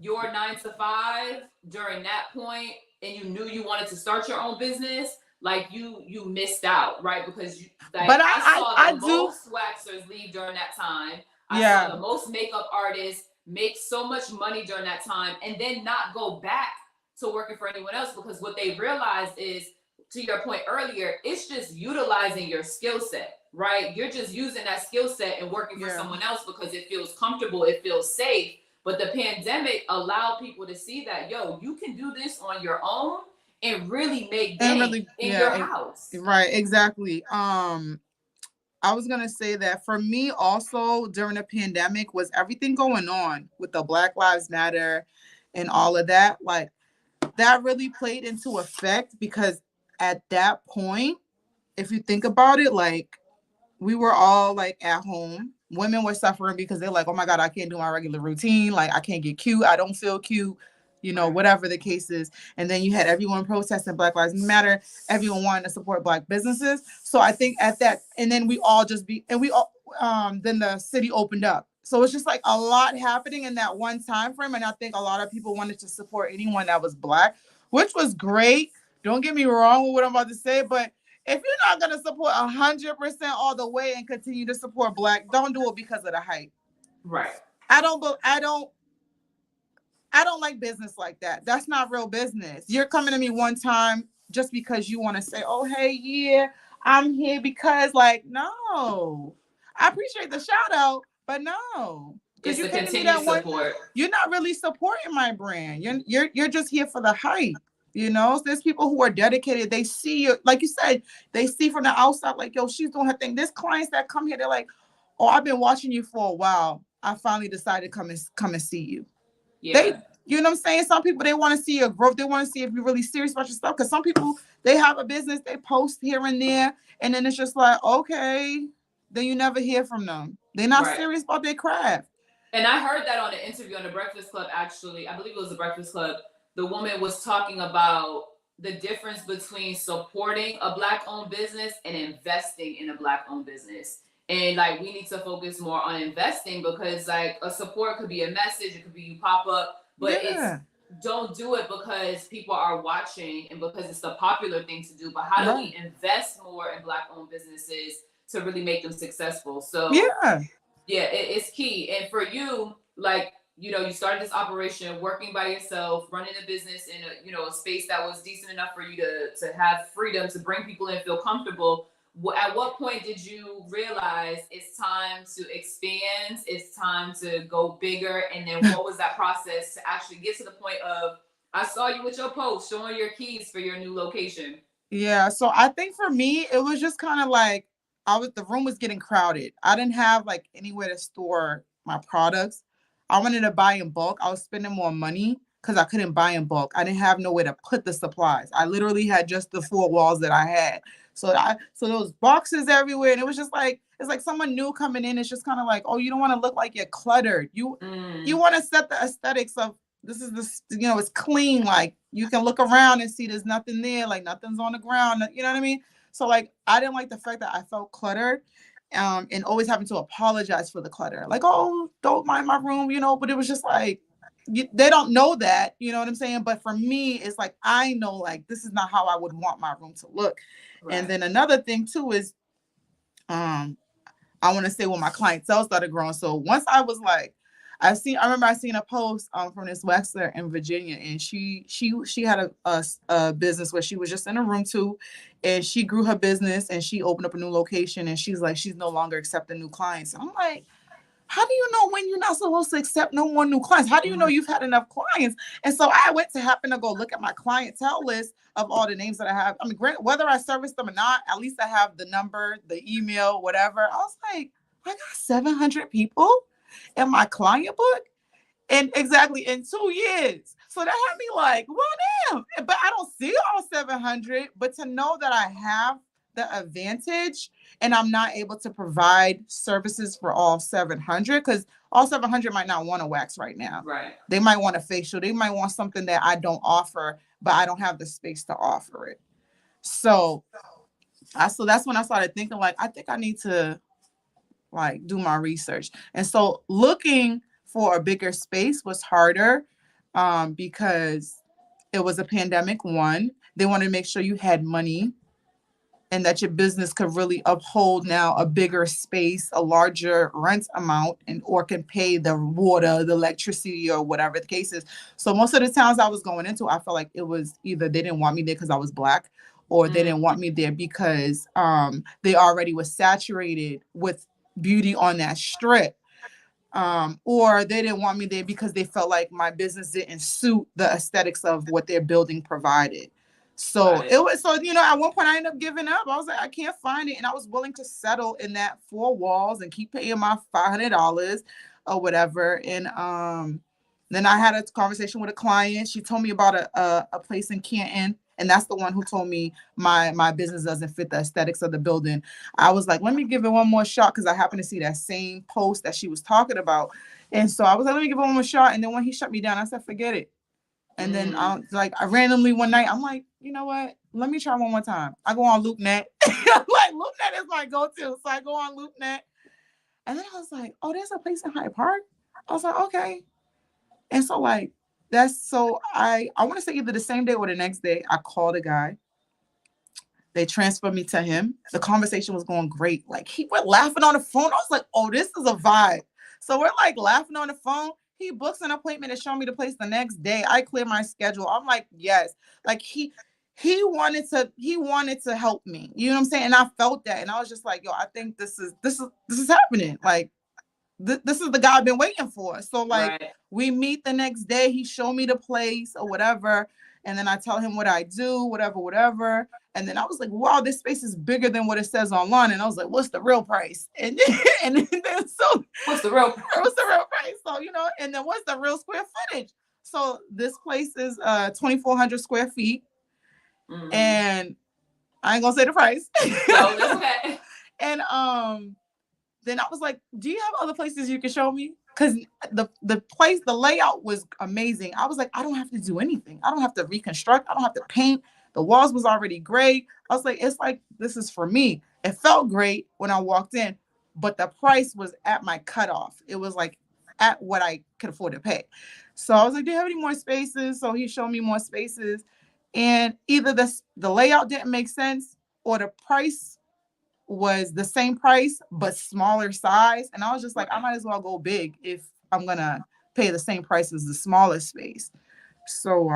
your 9 to 5 during that point and you knew you wanted to start your own business, like you missed out, right? Because like but I saw I the do. most waxers leave during that time. I saw Yeah, the most makeup artists make so much money during that time and then not go back to working for anyone else, because what they realized is, to your point earlier, it's just utilizing your skill set, right? You're just using that skill set and working for yeah. someone else because it feels comfortable, it feels safe. But the pandemic allowed people to see that, yo, you can do this on your own and really make And bank really, in yeah, your house. right, exactly. I was gonna say that for me also during the pandemic was everything going on with the Black Lives Matter and all of that. Like that really played into effect because at that point, if you think about it, like we were all like at home. Women were suffering because they're like, oh my God, I can't do my regular routine. Like, I can't get cute. I don't feel cute, Right. whatever the case is. And then you had everyone protesting Black Lives Matter, everyone wanting to support Black businesses. So I think at that, and then we all just be, and we all, then the city opened up. So it's just like a lot happening in that one time frame. And I think a lot of people wanted to support anyone that was Black, which was great. Don't get me wrong with what I'm about to say, but if you're not gonna support 100% all the way and continue to support Black, don't do it because of the hype. Right. I don't. I don't like business like that. That's not real business. You're coming to me one time just because you want to say, "Oh, hey, yeah, I'm here because," like, no. I appreciate the shout out, but no, because It's you the came to me continued that one. support. You're not really supporting my brand. You're just here for the hype. There's people who are dedicated. They see you, like you said, they see from the outside, like, yo, she's doing her thing. There's clients that come here, they're like, oh, I've been watching you for a while. I finally decided to come and see you. Yeah. They, you know what I'm saying? Some people, they want to see your growth. They want to see if you're really serious about your stuff. Because some people, they have a business, they post here and there, and then it's just like, okay, then you never hear from them. They're not Right. serious about their craft. And I heard that on an interview on the Breakfast Club, actually. I believe it was the Breakfast Club. The woman was talking about the difference between supporting a Black owned business and investing in a Black owned business. And like, we need to focus more on investing, because like a support could be a message, it could be you pop up, but it's, Yeah, don't do it because people are watching and because it's the popular thing to do. But how do right. we invest more in Black owned businesses to really make them successful? So Yeah, yeah, it's key. And for you, like, you started this operation working by yourself, running a business in a space that was decent enough for you to have freedom to bring people in, feel comfortable. At what point did you realize it's time to expand? It's time to go bigger. And then what was that process to actually get to the point of, I saw you with your post showing your keys for your new location? Yeah, so I think for me, it was just kind of like the room was getting crowded. I didn't have like anywhere to store my products. I wanted to buy in bulk. I was spending more money because I couldn't buy in bulk. I didn't have nowhere to put the supplies. I literally had just the four walls that I had. So those boxes everywhere, and it was just like it's like someone new coming in. It's just kind of like, oh, you don't want to look like you're cluttered. You want to set the aesthetics of this is this, it's clean. Like you can look around and see there's nothing there, like nothing's on the ground. You know what I mean? So like I didn't like the fact that I felt cluttered. And always having to apologize for the clutter. Like, oh, don't mind my room, but it was just like they don't know that, you know what I'm saying? But for me, it's like I know like this is not how I would want my room to look. Right. And then another thing too is I want to say when my clientele started growing. So once I was like, I remember I seen a post from this waxer in Virginia, and she had a business where she was just in a room too, and she grew her business and she opened up a new location, and she's like she's no longer accepting new clients. And I'm like, how do you know when you're not supposed to accept no more new clients? How do you know you've had enough clients? And so I went to happen to go look at my clientele list of all the names that I have. I mean, whether I service them or not, at least I have the number, the email, whatever. I was like, I got 700 people in my client book, and exactly in 2 years. So that had me like, well, damn. But I don't see all 700. But to know that I have the advantage and I'm not able to provide services for all 700, because all 700 might not want to wax right now. Right. They might want a facial. They might want something that I don't offer, but I don't have the space to offer it. So that's when I started thinking like, I think I need to like do my research. And so looking for a bigger space was harder because it was a pandemic. One, they wanted to make sure you had money and that your business could really uphold now a bigger space, a larger rent amount, and or can pay the water, the electricity, or whatever the case is. So most of the towns I was going into, I felt like it was either they didn't want me there because I was Black, or they didn't want me there because they already was saturated with beauty on that strip. Or they didn't want me there because they felt like my business didn't suit the aesthetics of what their building provided. So it was, at one point I ended up giving up. I was like, I can't find it. And I was willing to settle in that four walls and keep paying my $500 or whatever. And then I had a conversation with a client. She told me about a place in Canton. And that's the one who told me my business doesn't fit the aesthetics of the building. I was like, let me give it one more shot, because I happened to see that same post that she was talking about. And so I was like, let me give it one more shot. And then when he shut me down, I said, forget it. And then I randomly one night, I'm like, you know what? Let me try one more time. I go on LoopNet. Like LoopNet is my go-to. So I go on LoopNet. And then I was like, oh, there's a place in Hyde Park. I was like, okay. And so like, I want to say either the same day or the next day, I called a guy. They transferred me to him. The conversation was going great. Like we're laughing on the phone. I was like, oh, this is a vibe. So we're like laughing on the phone. He books an appointment and showed me the place the next day. I clear my schedule. I'm like, yes. Like he wanted to help me. You know what I'm saying? And I felt that. And I was just like, yo, I think this is happening. Like this is the guy I've been waiting for. So like we meet the next day. He showed me the place or whatever. And then I tell him what I do, whatever. And then I was like, wow, this space is bigger than what it says online. And I was like, what's the real price? And then so what's the real price? So, and then what's the real square footage? So this place is 2,400 square feet. Mm-hmm. And I ain't gonna say the price. No, that's okay. And then I was like, do you have other places you can show me? Because the place, the layout was amazing. I was like, I don't have to do anything. I don't have to reconstruct. I don't have to paint. The walls was already great. I was like, it's like, this is for me. It felt great when I walked in, but the price was at my cutoff. It was like at what I could afford to pay. So I was like, do you have any more spaces? So he showed me more spaces. And either the layout didn't make sense, or the price was the same price but smaller size. And I was just like, I might as well go big if I'm gonna pay the same price as the smallest space. So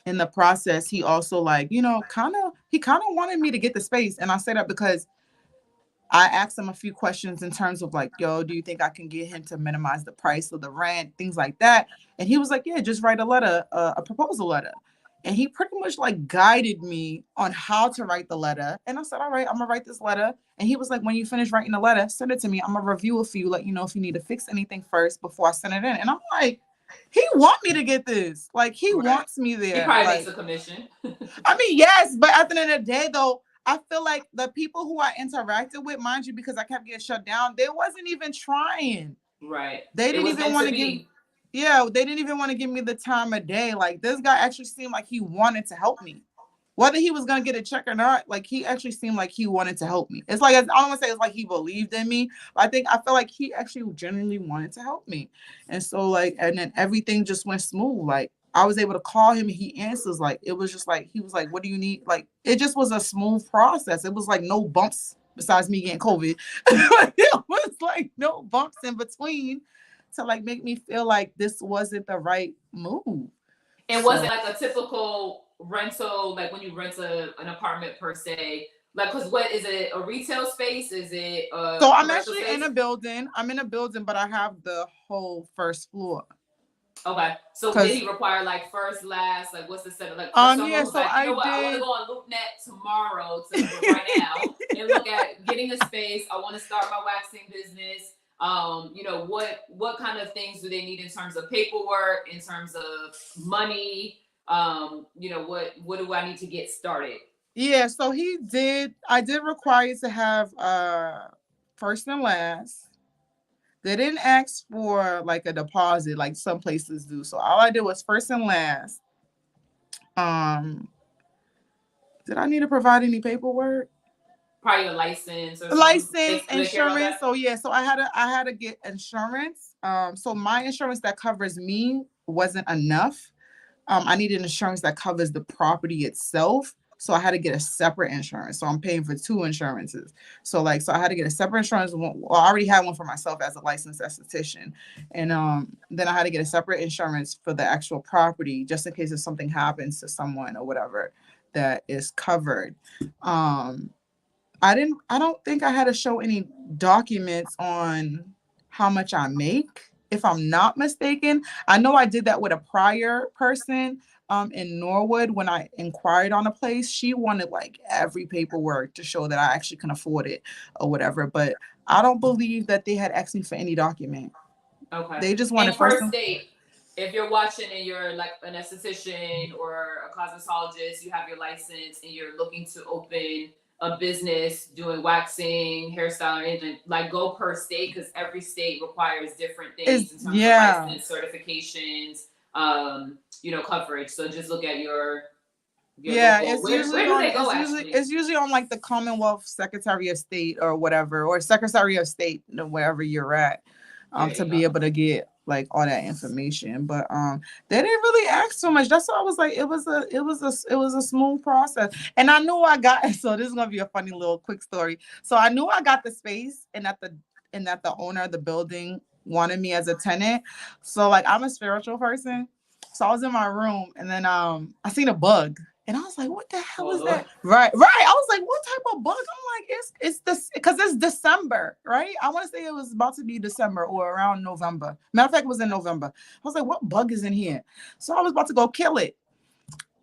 in the process, he also like, he kind of wanted me to get the space. And I say that because I asked him a few questions in terms of like, yo, do you think I can get him to minimize the price of the rent, things like that? And he was like, yeah, just write a letter, a proposal letter. And he pretty much like guided me on how to write the letter. And I said, all right, I'm gonna write this letter. And he was like, when you finish writing the letter, send it to me. I'm gonna review it for you, let you know if you need to fix anything first before I send it in. And I'm like, he want me to get this. Like he Right. wants me He there. probably Like, makes a commission. I mean, yes, but at the end of the day, though, I feel like the people who I interacted with, mind you, because I kept getting shut down, they wasn't even trying. Right. They It didn't was even meant want to to give, be. yeah, they didn't even want to give me the time of day. Like this guy actually seemed like he wanted to help me. Whether he was gonna get a check or not, like he actually seemed like he wanted to help me. It's like I don't want to say it's like he believed in me, but I feel like he actually genuinely wanted to help me. And so like, and then everything just went smooth. Like I was able to call him and he answers. Like it was just like he was like, "What do you need?" Like it just was a smooth process. It was like no bumps besides me getting COVID. It was like no bumps in between to like make me feel like this wasn't the right move. And was So it like a typical rental, like when you rent an apartment per se? Like, cause what is it? A retail space? Is it a So I'm commercial actually in space? a building. I'm in a building, but I have the whole first floor. Okay. So did Cause he require like first, last? Like, what's the setup? Like for someone yeah, who's so like, you I know what, I want to did. go on LoopNet tomorrow to right now and look at getting a space. I want to start my waxing business. What kind of things do they need in terms of paperwork, in terms of money? What do I need to get started? Yeah, so I did require to have first and last. They didn't ask for like a deposit like some places do. So all I did was first and last. Um, did I need to provide any paperwork? Probably a license or something. License, They care about insurance. that. So yeah, so I had to get insurance. So my insurance that covers me wasn't enough. I needed insurance that covers the property itself. So I had to get a separate insurance. So I'm paying for two insurances. So I had to get a separate insurance. Well, I already had one for myself as a licensed esthetician. And then I had to get a separate insurance for the actual property just in case if something happens to someone or whatever that is covered. Um, I don't think I had to show any documents on how much I make, if I'm not mistaken. I know I did that with a prior person in Norwood when I inquired on a place. She wanted like every paperwork to show that I actually can afford it or whatever. But I don't believe that they had asked me for any document. Okay. They just And wanted per first and state, if you're watching and you're like an esthetician or a cosmetologist, you have your license and you're looking to open a business doing waxing, hairstyling, anything, like go per state because every state requires different is things in terms of yeah. license, certifications, coverage. So just look at your Yeah, local. it's Where usually do on they go actually? it's usually on like the Commonwealth Secretary of State or whatever, or Secretary of State, wherever you're at, There to you be go. able to get like all that information. But they didn't really ask so much. That's why I was like, it was a smooth process. And I knew I got so this is gonna be a funny little quick story. So I knew I got the space and that the owner of the building wanted me as a tenant. So like I'm a spiritual person. So I was in my room and then I seen a bug. And I was like, what the hell Oh is Lord. that? Right. I was like, what type of bug? I'm like, it's this because it's December, right? I want to say it was about to be December or around November. Matter of fact, it was in November. I was like, what bug is in here? So I was about to go kill it.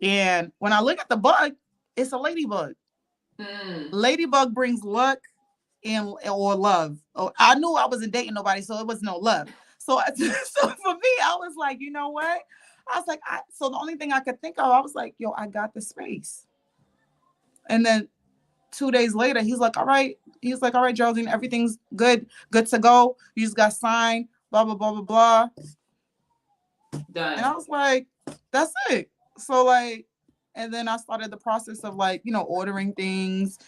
And when I look at the bug, it's a ladybug. Mm. Ladybug brings luck and or love. Oh, I knew I wasn't dating nobody, so it was no love. So, so for me, I was like, you know what? I was like, so the only thing I could think of, I was like, yo, I got the space. And then 2 days later, he's like, all right. He's like, all right, Geraldine, everything's good to go. You just got signed, blah, blah, blah, blah, blah. And I Done. was like, that's it. So like, and then I started the process of like, ordering things.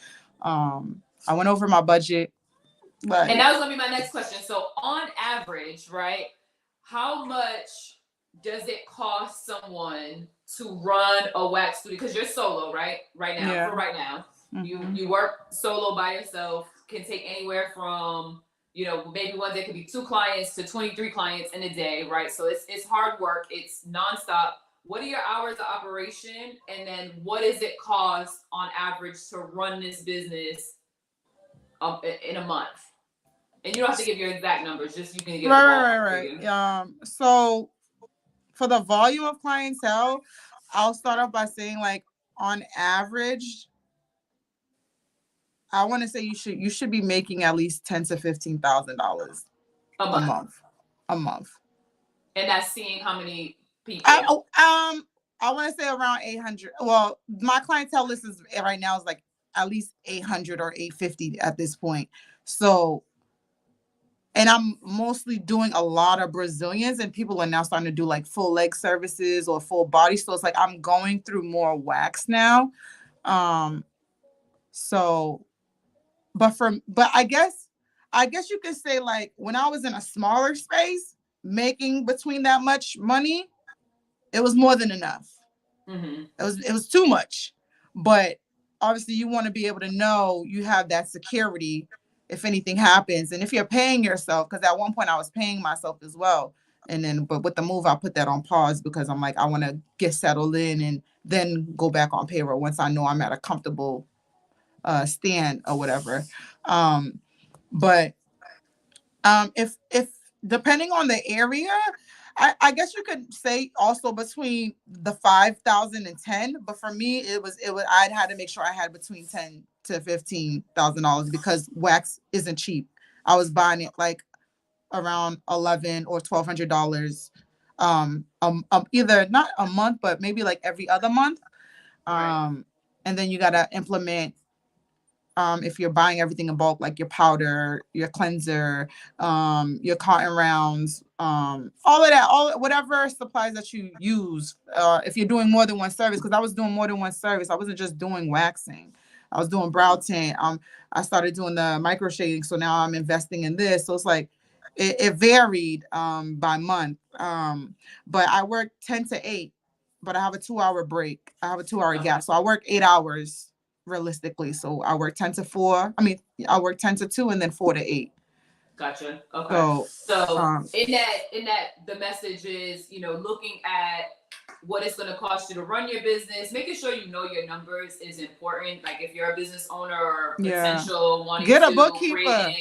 I went over my budget. And Like, that was gonna be my next question. So on average, right, how much does it cost someone to run a wax studio? Because you're solo, right? Right now, yeah. for right now, Mm-hmm. you work solo by yourself. Can take anywhere from maybe one day could be 2 clients to 23 clients in a day, right? So it's hard work. It's nonstop. what are your hours of operation, and then what does it cost on average to run this business in a month? And you don't have to give your exact numbers, just you can get a ballpark figure. So for the volume of clientele, I'll start off by saying like on average, I want to say you should be making at least $10,000 to $15,000 a month. A month. And that's seeing how many people? I want to say around 800. Well, my clientele list is right now is like at least 800 or 850 at this point. So, and I'm mostly doing a lot of Brazilians, and people are now starting to do like full leg services or full body. So it's like I'm going through more wax now. So, but I guess you could say like when I was in a smaller space, making between that much money, it was more than enough. Mm-hmm. It was too much, but obviously you want to be able to know you have that security if anything happens, and if you're paying yourself, because at one point I was paying myself as well, and then but with the move I put that on pause because I'm like I want to get settled in and then go back on payroll once I know I'm at a comfortable stand or whatever. But if depending on the area, I guess you could say also between the 5,000 and 10, but for me it was I'd had to make sure I had between $10,000 to $15,000 because wax isn't cheap. I was buying it like around $1,100 or $1,200, either not a month, but maybe like every other month. Right. And then you gotta implement if you're buying everything in bulk, like your powder, your cleanser, your cotton rounds, all of that, whatever supplies that you use. If you're doing more than one service, because I was doing more than one service, I wasn't just doing waxing. I was doing brow tint. I started doing the micro shading, so now I'm investing in this. So it's like it varied by month. But I work 10 to 8, but I have a 2-hour break. I have a 2-hour gap, so I work 8 hours realistically. So I work 10 to 4. I mean, I work 10 to 2 and then 4 to 8. Gotcha. Okay. So in that the message is, looking at what it's going to cost you to run your business, making sure you know your numbers is important. Like if you're a business owner or potential wanting get to a bookkeeper,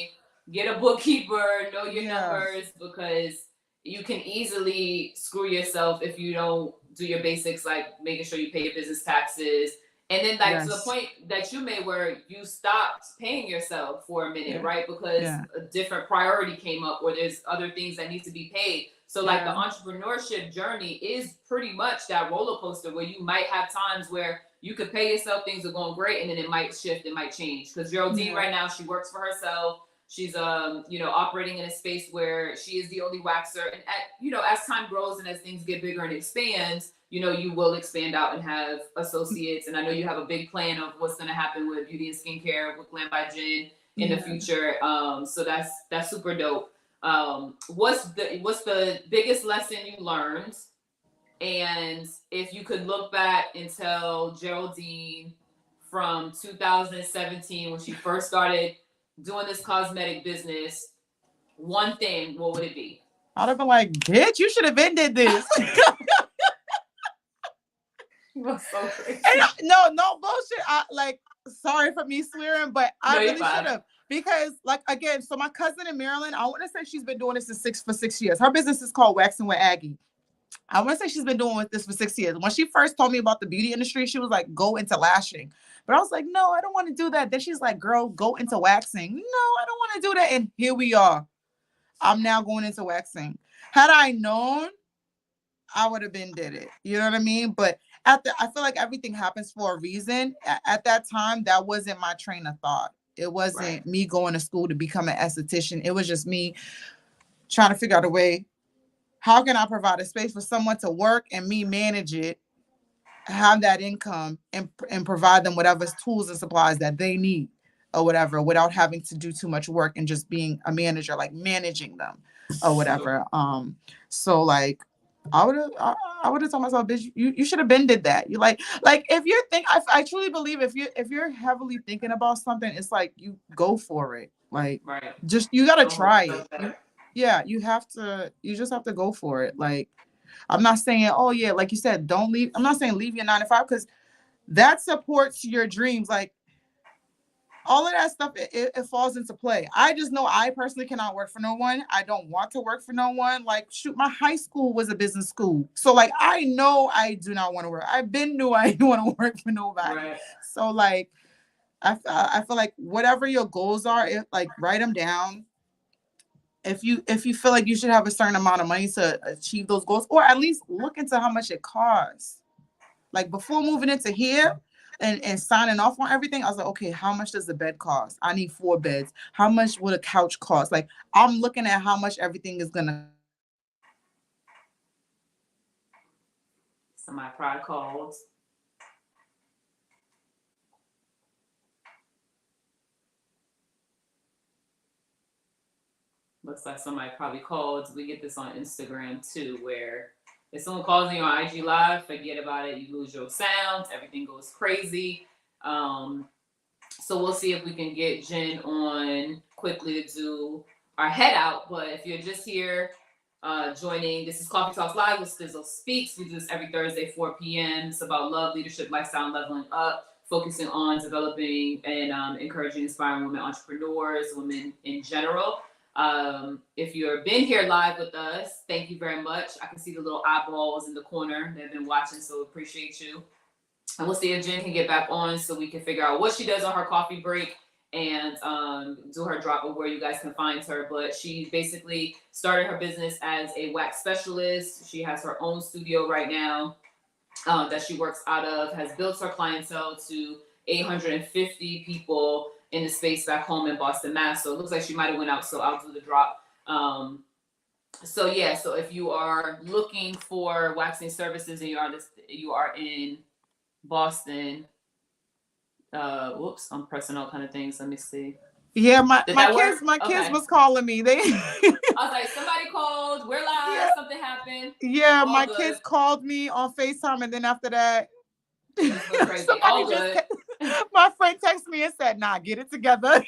get a bookkeeper, know your numbers, because you can easily screw yourself if you don't do your basics, like making sure you pay your business taxes. And then to the point that you made where you stopped paying yourself for a minute, right? Because a different priority came up or there's other things that need to be paid. So like the entrepreneurship journey is pretty much that roller coaster where you might have times where you could pay yourself, things are going great, and then it might shift, it might change. Because Geraldine right now, she works for herself. She's operating in a space where she is the only waxer. And as time grows and as things get bigger and expands, you will expand out and have associates. And I know you have a big plan of what's going to happen with beauty and skincare with Glam by Jen in the future. So that's super dope. What's the biggest lesson you learned? And if you could look back and tell Geraldine from 2017 when she first started doing this cosmetic business, one thing, what would it be? I'd have been like, bitch, you should have ended this. You was so crazy. No bullshit. Sorry for me swearing, but I really should have. Because again, so my cousin in Maryland, I want to say she's been doing this for 6 years. Her business is called Waxing with Aggie. I want to say she's been doing this for 6 years. When she first told me about the beauty industry, she was like, go into lashing. But I was like, no, I don't want to do that. Then she's like, girl, go into waxing. No, I don't want to do that. And here we are. I'm now going into waxing. Had I known, I would have been did it. You know what I mean? But I feel like everything happens for a reason. At that time, that wasn't my train of thought. It wasn't me going to school to become an esthetician. It was just me trying to figure out a way. How can I provide a space for someone to work and me manage it, have that income, and provide them whatever tools and supplies that they need or whatever, without having to do too much work and just being a manager, like managing them or whatever. So like I would have told myself, bitch, you should have been did that. You like if you're I truly believe if you're heavily thinking about something, it's like you go for it. Like just you gotta try it. You just have to go for it. Like I'm not saying, oh yeah, like you said, don't leave. I'm not saying leave your 9 to 5, because that supports your dreams. Like all of that stuff, it falls into play. I just know I personally cannot work for no one. I don't want to work for no one. Like, shoot, my high school was a business school. So like, I know I do not want to work. I've been knew I didn't want to work for nobody. Right. So like, I feel like whatever your goals are, if like write them down. If you feel like you should have a certain amount of money to achieve those goals, or at least look into how much it costs. Like before moving into here and signing off on everything, I was like, okay, how much does the bed cost? I need 4 beds. How much would a couch cost? Like I'm looking at how much everything is gonna. Somebody probably called. Looks like somebody probably called. We get this on Instagram too, where if someone calls you on IG Live, forget about it. You lose your sound. Everything goes crazy. So we'll see if we can get Jen on quickly to do our head out. But if you're just here joining, this is Coffee Talks Live with Stizzle Speaks. We do this every Thursday, 4 p.m. It's about love, leadership, lifestyle, and leveling up, focusing on developing and encouraging, inspiring women entrepreneurs, women in general. If you've been here live with us, thank you very much. I can see the little eyeballs in the corner. They've been watching, so appreciate you. And we'll see if Jen can get back on so we can figure out what she does on her coffee break and do her drop of where you guys can find her. But she basically started her business as a wax specialist. She has her own studio right now that she works out of, has built her clientele to 850 people in the space back home in Boston, Mass. So it looks like she might have went out, so I'll do the drop. So if you are looking for waxing services and you are in Boston, whoops, I'm pressing all kind of things. Let me see. Yeah, my kids was calling me. They I was like, somebody called, we're live, yeah. something happened. Yeah, all my good. Kids called me on FaceTime, and then after that, crazy. All good. My friend texted me and said, nah, get it together.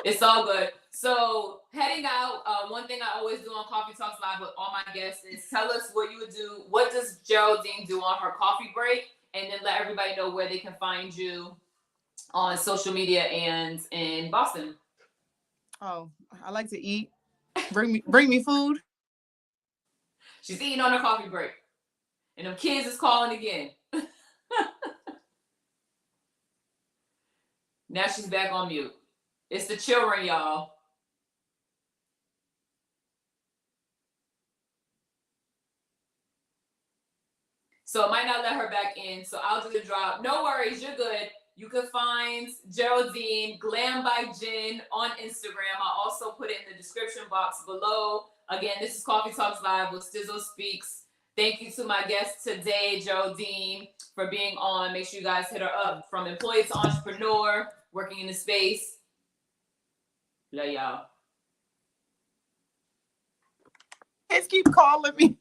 It's all good. So heading out, one thing I always do on Coffee Talks Live with all my guests is tell us what you would do. What does Geraldine do on her coffee break? And then let everybody know where they can find you on social media and in Boston. Oh, I like to eat. Bring me food. She's eating on her coffee break. And them kids is calling again. Now she's back on mute. It's the children, y'all. So it might not let her back in. So I'll do the drop. No worries, you're good. You can find Geraldine, Glam by Jen, on Instagram. I'll also put it in the description box below. Again, this is Coffee Talks Live with Stizzle Speaks. Thank you to my guest today, Geraldine, for being on. Make sure you guys hit her up. From employee to entrepreneur, working in the space. Love y'all. Kids keep calling me.